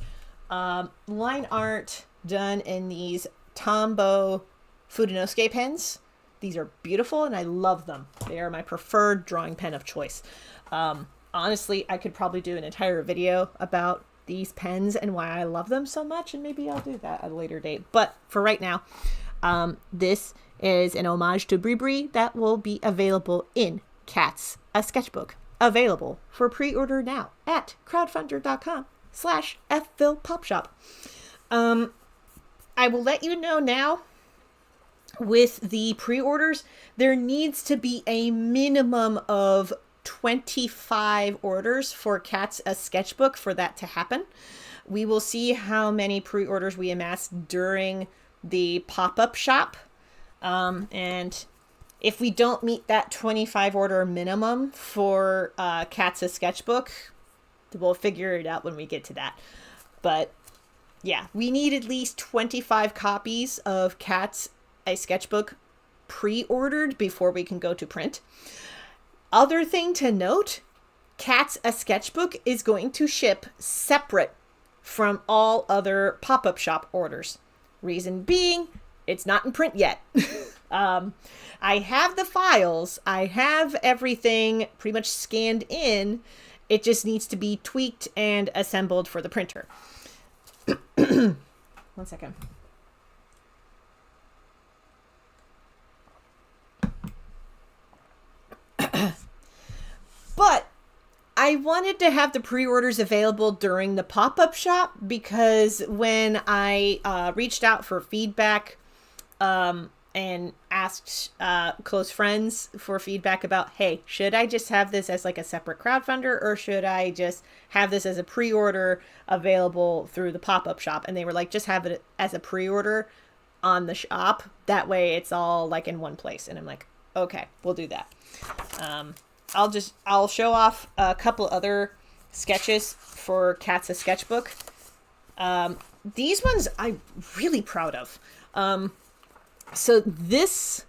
line art done in these Tombow Fudenosuke pens. These are beautiful and I love them. They are my preferred drawing pen of choice. Honestly, I could probably do an entire video about these pens and why I love them so much, and maybe I'll do that at a later date. But for right now, this is an homage to Bree that will be available in Cats, a sketchbook, available for pre-order now at crowdfunder.com/FVillePopShop. I will let you know now, with the pre-orders, there needs to be a minimum of 25 orders for Cats, a sketchbook for that to happen. We will see how many pre-orders we amass during the pop-up shop. And if we don't meet that 25 order minimum for Cats, a sketchbook, We'll figure it out when we get to that. But yeah, we need at least 25 copies of Cats a Sketchbook pre-ordered before we can go to print. Other thing to note, Cats a Sketchbook is going to ship separate from all other pop-up shop orders. Reason being, it's not in print yet. I have the files. I have everything pretty much scanned in. It just needs to be tweaked and assembled for the printer. 1 second. But I wanted to have the pre-orders available during the pop-up shop because when I reached out for feedback and asked close friends for feedback about, hey, should I just have this as like a separate crowdfunder or should I just have this as a pre-order available through the pop-up shop? And they were like, just have it as a pre-order on the shop. That way it's all like in one place. And I'm like, okay, we'll do that. I'll show off a couple other sketches for Cats a Sketchbook. These ones I'm really proud of. So this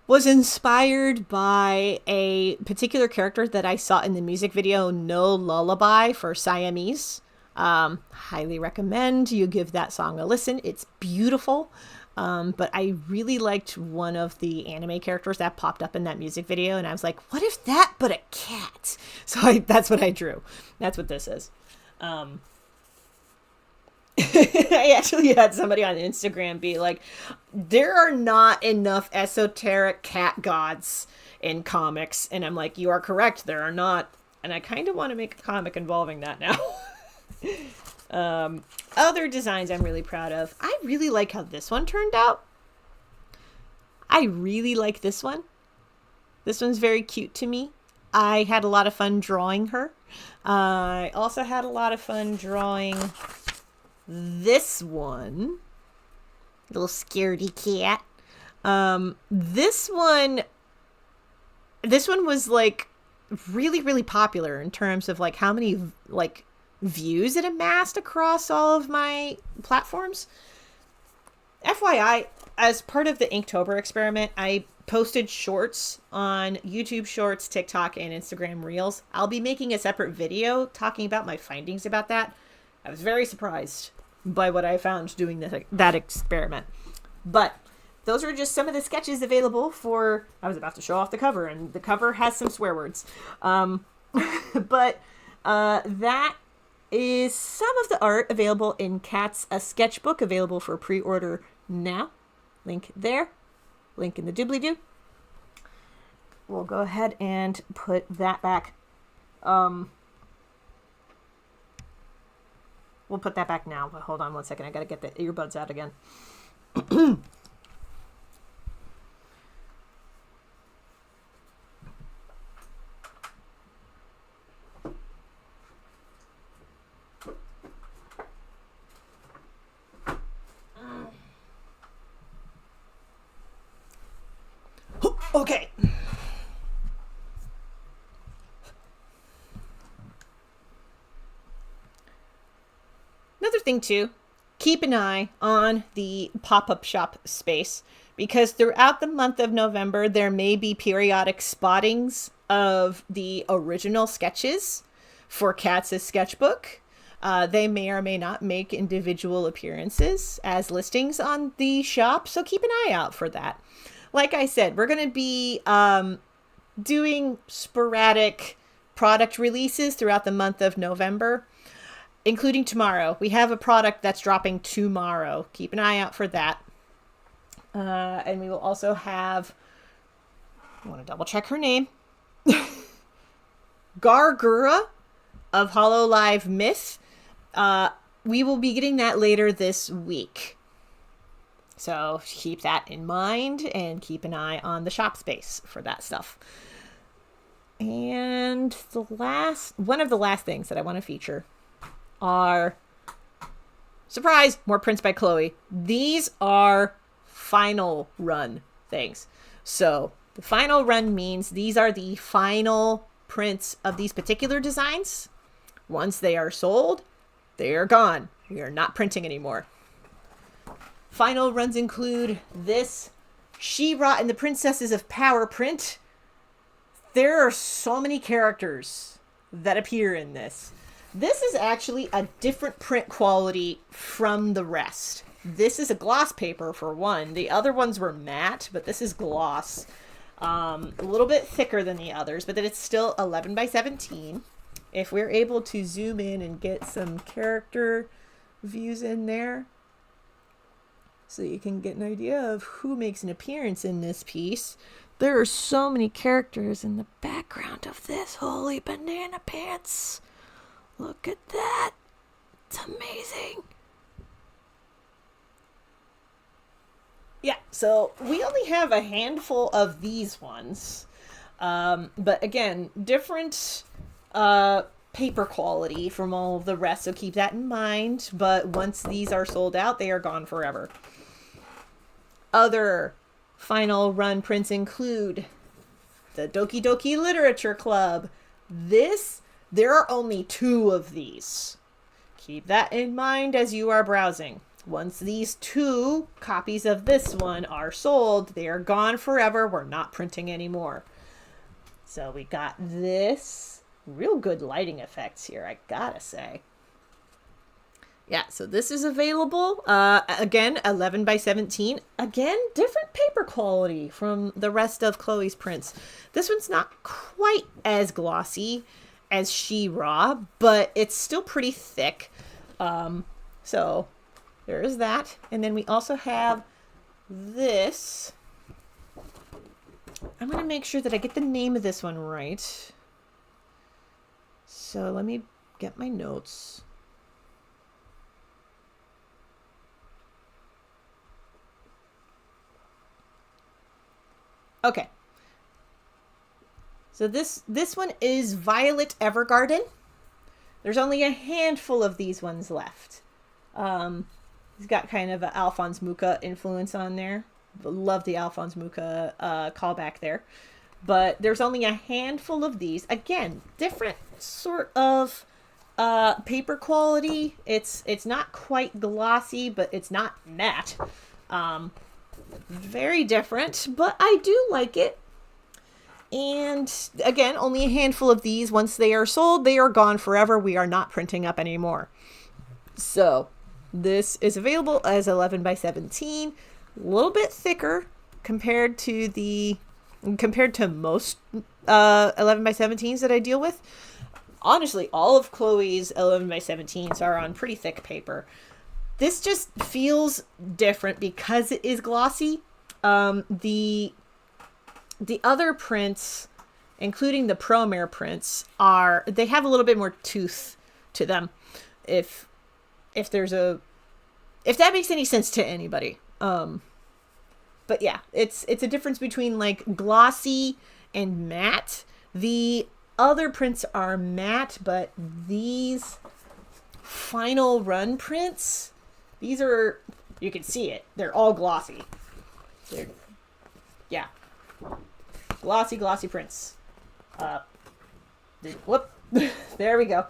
was inspired by a particular character that I saw in the music video No Lullaby for Siamese. Highly recommend you give that song a listen. It's beautiful. But I really liked one of the anime characters that popped up in that music video. And I was like, what if that but a cat? So that's what I drew. That's what this is. I actually had somebody on Instagram be like, there are not enough esoteric cat gods in comics. And I'm like, you are correct. There are not. And I kind of want to make a comic involving that now. Other designs I'm really proud of. I really like how this one turned out. I really like this one. This one's very cute to me. I had a lot of fun drawing her. I also had a lot of fun drawing this one. Little scaredy cat. This one was like really, really popular in terms of like how many like views it amassed across all of my platforms. FYI, as part of the Inktober experiment, I posted shorts on YouTube Shorts, TikTok, and Instagram Reels. I'll be making a separate video talking about my findings about that. I was very surprised by what I found doing that experiment. But those are just some of the sketches available for... I was about to show off the cover, and the cover has some swear words. But that is some of the art available in Cats a Sketchbook, available for pre-order now. Link there. Link in the doobly-doo. We'll go ahead and put that back. We'll put that back now, but hold on 1 second. I gotta get the earbuds out again. Okay. Another thing too, keep an eye on the pop-up shop space because throughout the month of November, there may be periodic spottings of the original sketches for Cats a Sketchbook. They may or may not make individual appearances as listings on the shop, so keep an eye out for that. Like I said, we're going to be doing sporadic product releases throughout the month of November, including tomorrow. We have a product that's dropping tomorrow. Keep an eye out for that. And we will also have, I want to double check her name, Gargura of Hololive Myth. We will be getting that later this week. So keep that in mind and keep an eye on the shop space for that stuff. And one of the last things that I want to feature are, surprise, more prints by Chloe. These are final run things. So the final run means these are the final prints of these particular designs. Once they are sold, they are gone. We are not printing anymore. Final runs include this She-Ra and the Princesses of Power print. There are so many characters that appear in this. This is actually a different print quality from the rest. This is a gloss paper for one. The other ones were matte, but this is gloss. A little bit thicker than the others, but then it's still 11 by 17. If we're able to zoom in and get some character views in there, so you can get an idea of who makes an appearance in this piece. There are so many characters in the background of this. Holy banana pants. Look at that. It's amazing. Yeah, so we only have a handful of these ones. But again, different paper quality from all of the rest, so keep that in mind. But once these are sold out, they are gone forever. Other final run prints include the Doki Doki Literature Club. There are only 2 of these. Keep that in mind as you are browsing. Once these 2 copies of this one are sold, they are gone forever. We're not printing anymore. So we got this. Real good lighting effects here, I gotta say. Yeah, so this is available. Again, 11 by 17. Again, different paper quality from the rest of Chloe's prints. This one's not quite as glossy as She-Ra, but it's still pretty thick. So there is that. And then we also have this. I'm going to make sure that I get the name of this one right. So let me get my notes. Okay. So this one is Violet Evergarden. There's only a handful of these ones left. He's got kind of an Alphonse Mucha influence on there. Love the Alphonse Mucha callback there. But there's only a handful of these. Again, different sort of paper quality. It's not quite glossy, but it's not matte. Very different, but I do like it. And again, only a handful of these. Once they are sold, they are gone forever. We are not printing up anymore. So this is available as 11 by 17, a little bit thicker compared to most 11 by 17s that I deal with. Honestly, all of Chloe's 11 by 17s are on pretty thick paper. This just feels different because it is glossy. The other prints, including the Promare prints, they have a little bit more tooth to them. If that makes any sense to anybody. But yeah, it's a difference between like glossy and matte. The other prints are matte, but these final run prints, these are, you can see it. They're all glossy. Yeah. Glossy prints. Whoop. There we go.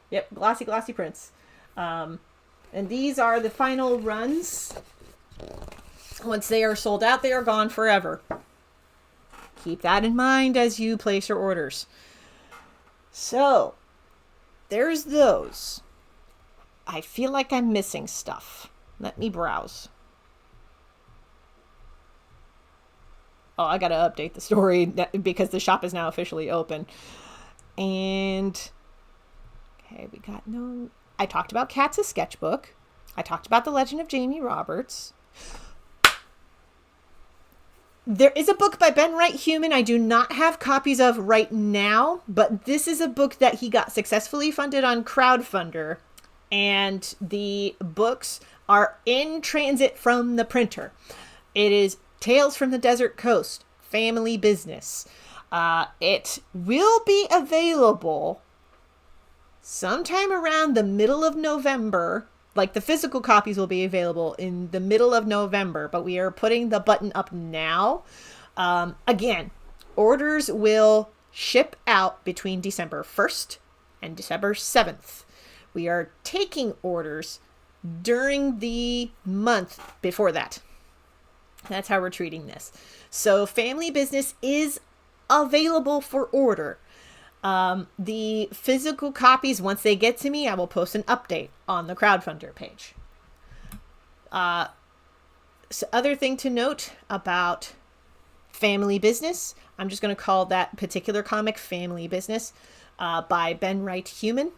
Yep, glossy prints. And these are the final runs. Once they are sold out, they are gone forever. Keep that in mind as you place your orders. So, there's those. I feel like I'm missing stuff. Let me browse. Oh, I gotta update the story because the shop is now officially open. And, okay, we got no... I talked about Kat's sketchbook. I talked about The Legend of Jamie Roberts. There is a book by Ben Wright Human I do not have copies of right now, but this is a book that he got successfully funded on Crowdfunder, and the books are in transit from the printer. It is Tales from the Desert Coast, Family Business. It will be available sometime around the middle of November. Like, the physical copies will be available in the middle of November, but we are putting the button up now. Again, orders will ship out between December 1st and December 7th. We are taking orders during the month before that. That's how we're treating this. So family business is available for order. The physical copies, once they get to me, I will post an update on the crowdfunder page. So other thing to note about family business, I'm just going to call that particular comic Family Business by Ben Wright Human,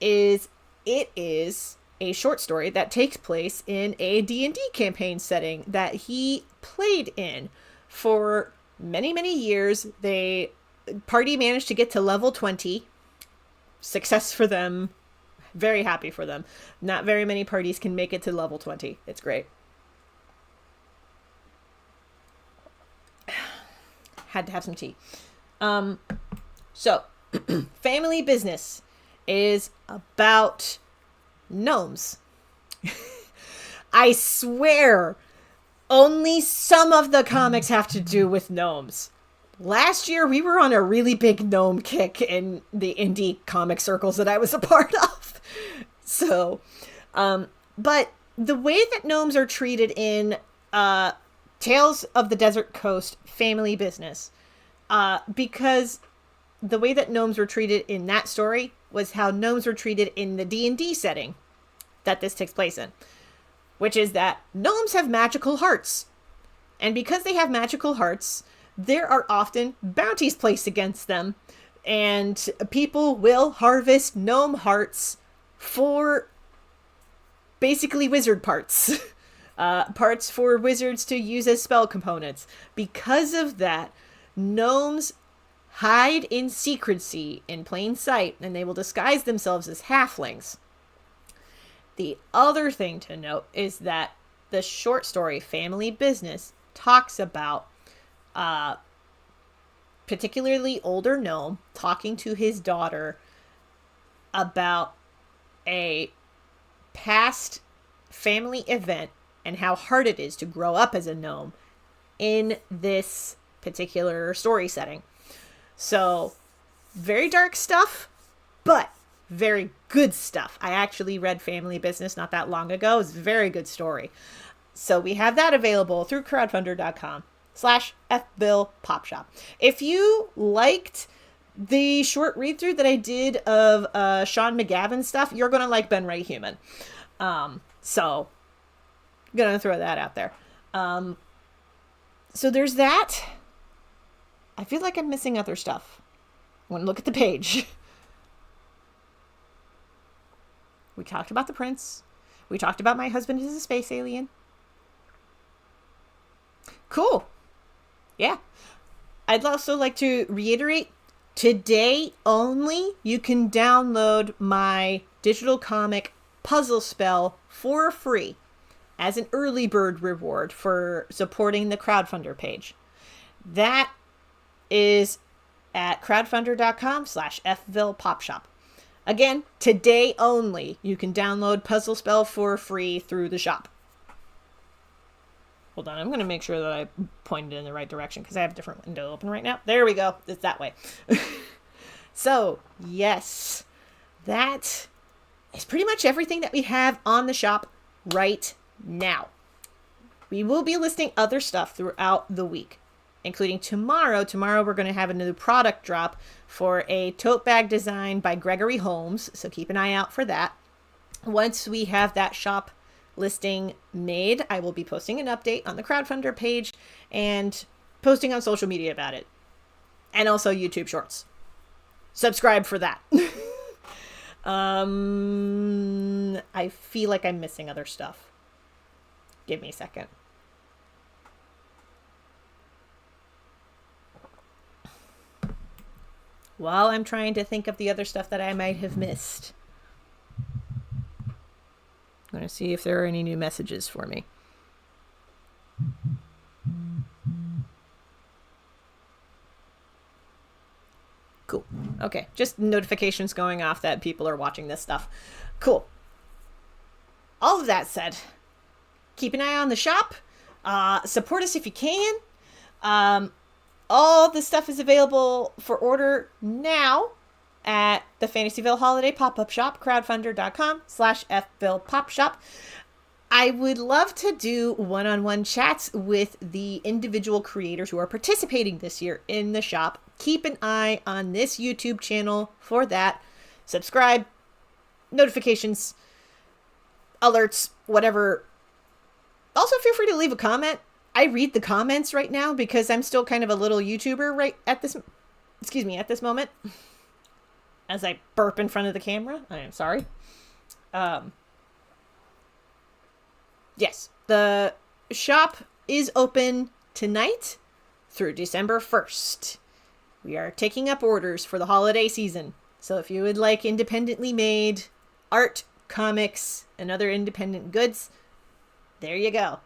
is a short story that takes place in a D&D campaign setting that he played in for many, many years. The party managed to get to level 20. Success for them. Very happy for them. Not very many parties can make it to level 20. It's great. Had to have some tea. So, Family Business is about gnomes. I swear, only some of the comics have to do with gnomes. Last year, we were on a really big gnome kick in the indie comic circles that I was a part of. So, but the way that gnomes are treated in Tales of the Desert Coast Family Business, because the way that gnomes were treated in that story was how gnomes were treated in the D&D setting that this takes place in, which is that gnomes have magical hearts. And because they have magical hearts, there are often bounties placed against them, and people will harvest gnome hearts for basically wizard parts. Parts for wizards to use as spell components. Because of that, gnomes hide in secrecy, in plain sight, and they will disguise themselves as halflings. The other thing to note is that the short story Family Business talks about particularly older gnome talking to his daughter about a past family event and how hard it is to grow up as a gnome in this particular story setting. So, very dark stuff, but very good stuff. I actually read Family Business not that long ago. It's a very good story. So we have that available through crowdfunder.com/FBillPopShop. If you liked the short read-through that I did of Sean McGavin stuff, you're going to like Ben Wright Human. So, going to throw that out there. So there's that. I feel like I'm missing other stuff. I want to look at the page. We talked about the prince. We talked about my husband is a space alien. Cool. Yeah. I'd also like to reiterate, today only, you can download my digital comic PuzzleSpell for free as an early bird reward for supporting the crowdfunder page. That is at crowdfunder.com/FBillPopShop. Again, today only, you can download PuzzleSpell for free through the shop. Hold on, I'm going to make sure that I pointed in the right direction because I have a different window open right now. There we go. It's that way. So, yes, that is pretty much everything that we have on the shop right now. We will be listing other stuff throughout the week, including tomorrow. Tomorrow we're going to have a new product drop for a tote bag design by Gregory Holmes, so keep an eye out for that. Once we have that shop listing made, I will be posting an update on the crowdfunder page and posting on social media about it, and also YouTube Shorts. Subscribe for that. I feel like I'm missing other stuff. Give me a second. While I'm trying to think of the other stuff that I might have missed, I'm going to see if there are any new messages for me. Cool. Okay, just notifications going off that people are watching this stuff. Cool. All of that said, keep an eye on the shop. Support us if you can. All the stuff is available for order now at the Fantasyville Holiday Pop-Up Shop, crowdfunder.com/FVillePopShop. I would love to do one-on-one chats with the individual creators who are participating this year in the shop. Keep an eye on this YouTube channel for that. Subscribe, notifications, alerts, whatever. Also, feel free to leave a comment. I read the comments right now because I'm still kind of a little YouTuber at this moment. As I burp in front of the camera. I am sorry. Yes, the shop is open tonight through December 1st. We are taking up orders for the holiday season. So if you would like independently made art, comics, and other independent goods, there you go.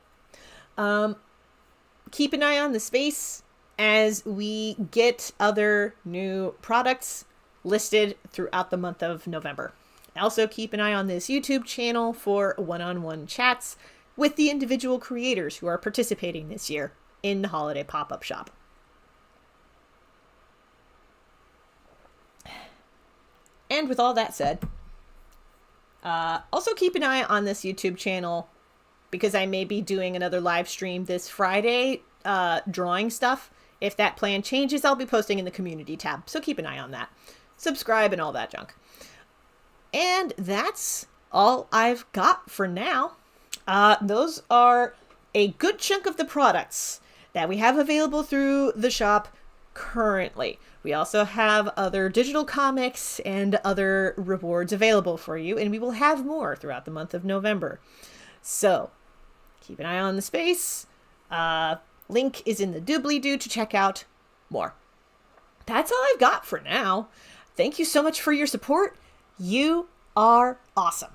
Keep an eye on the space as we get other new products listed throughout the month of November. Also keep an eye on this YouTube channel for one-on-one chats with the individual creators who are participating this year in the Holiday Pop-Up Shop. And with all that said, also keep an eye on this YouTube channel because I may be doing another live stream this Friday, drawing stuff. If that plan changes, I'll be posting in the community tab, so keep an eye on that. Subscribe and all that junk. And that's all I've got for now. Those are a good chunk of the products that we have available through the shop currently. We also have other digital comics and other rewards available for you, and we will have more throughout the month of November. So, keep an eye on the space. Link is in the doobly-doo to check out more. That's all I've got for now. Thank you so much for your support. You are awesome.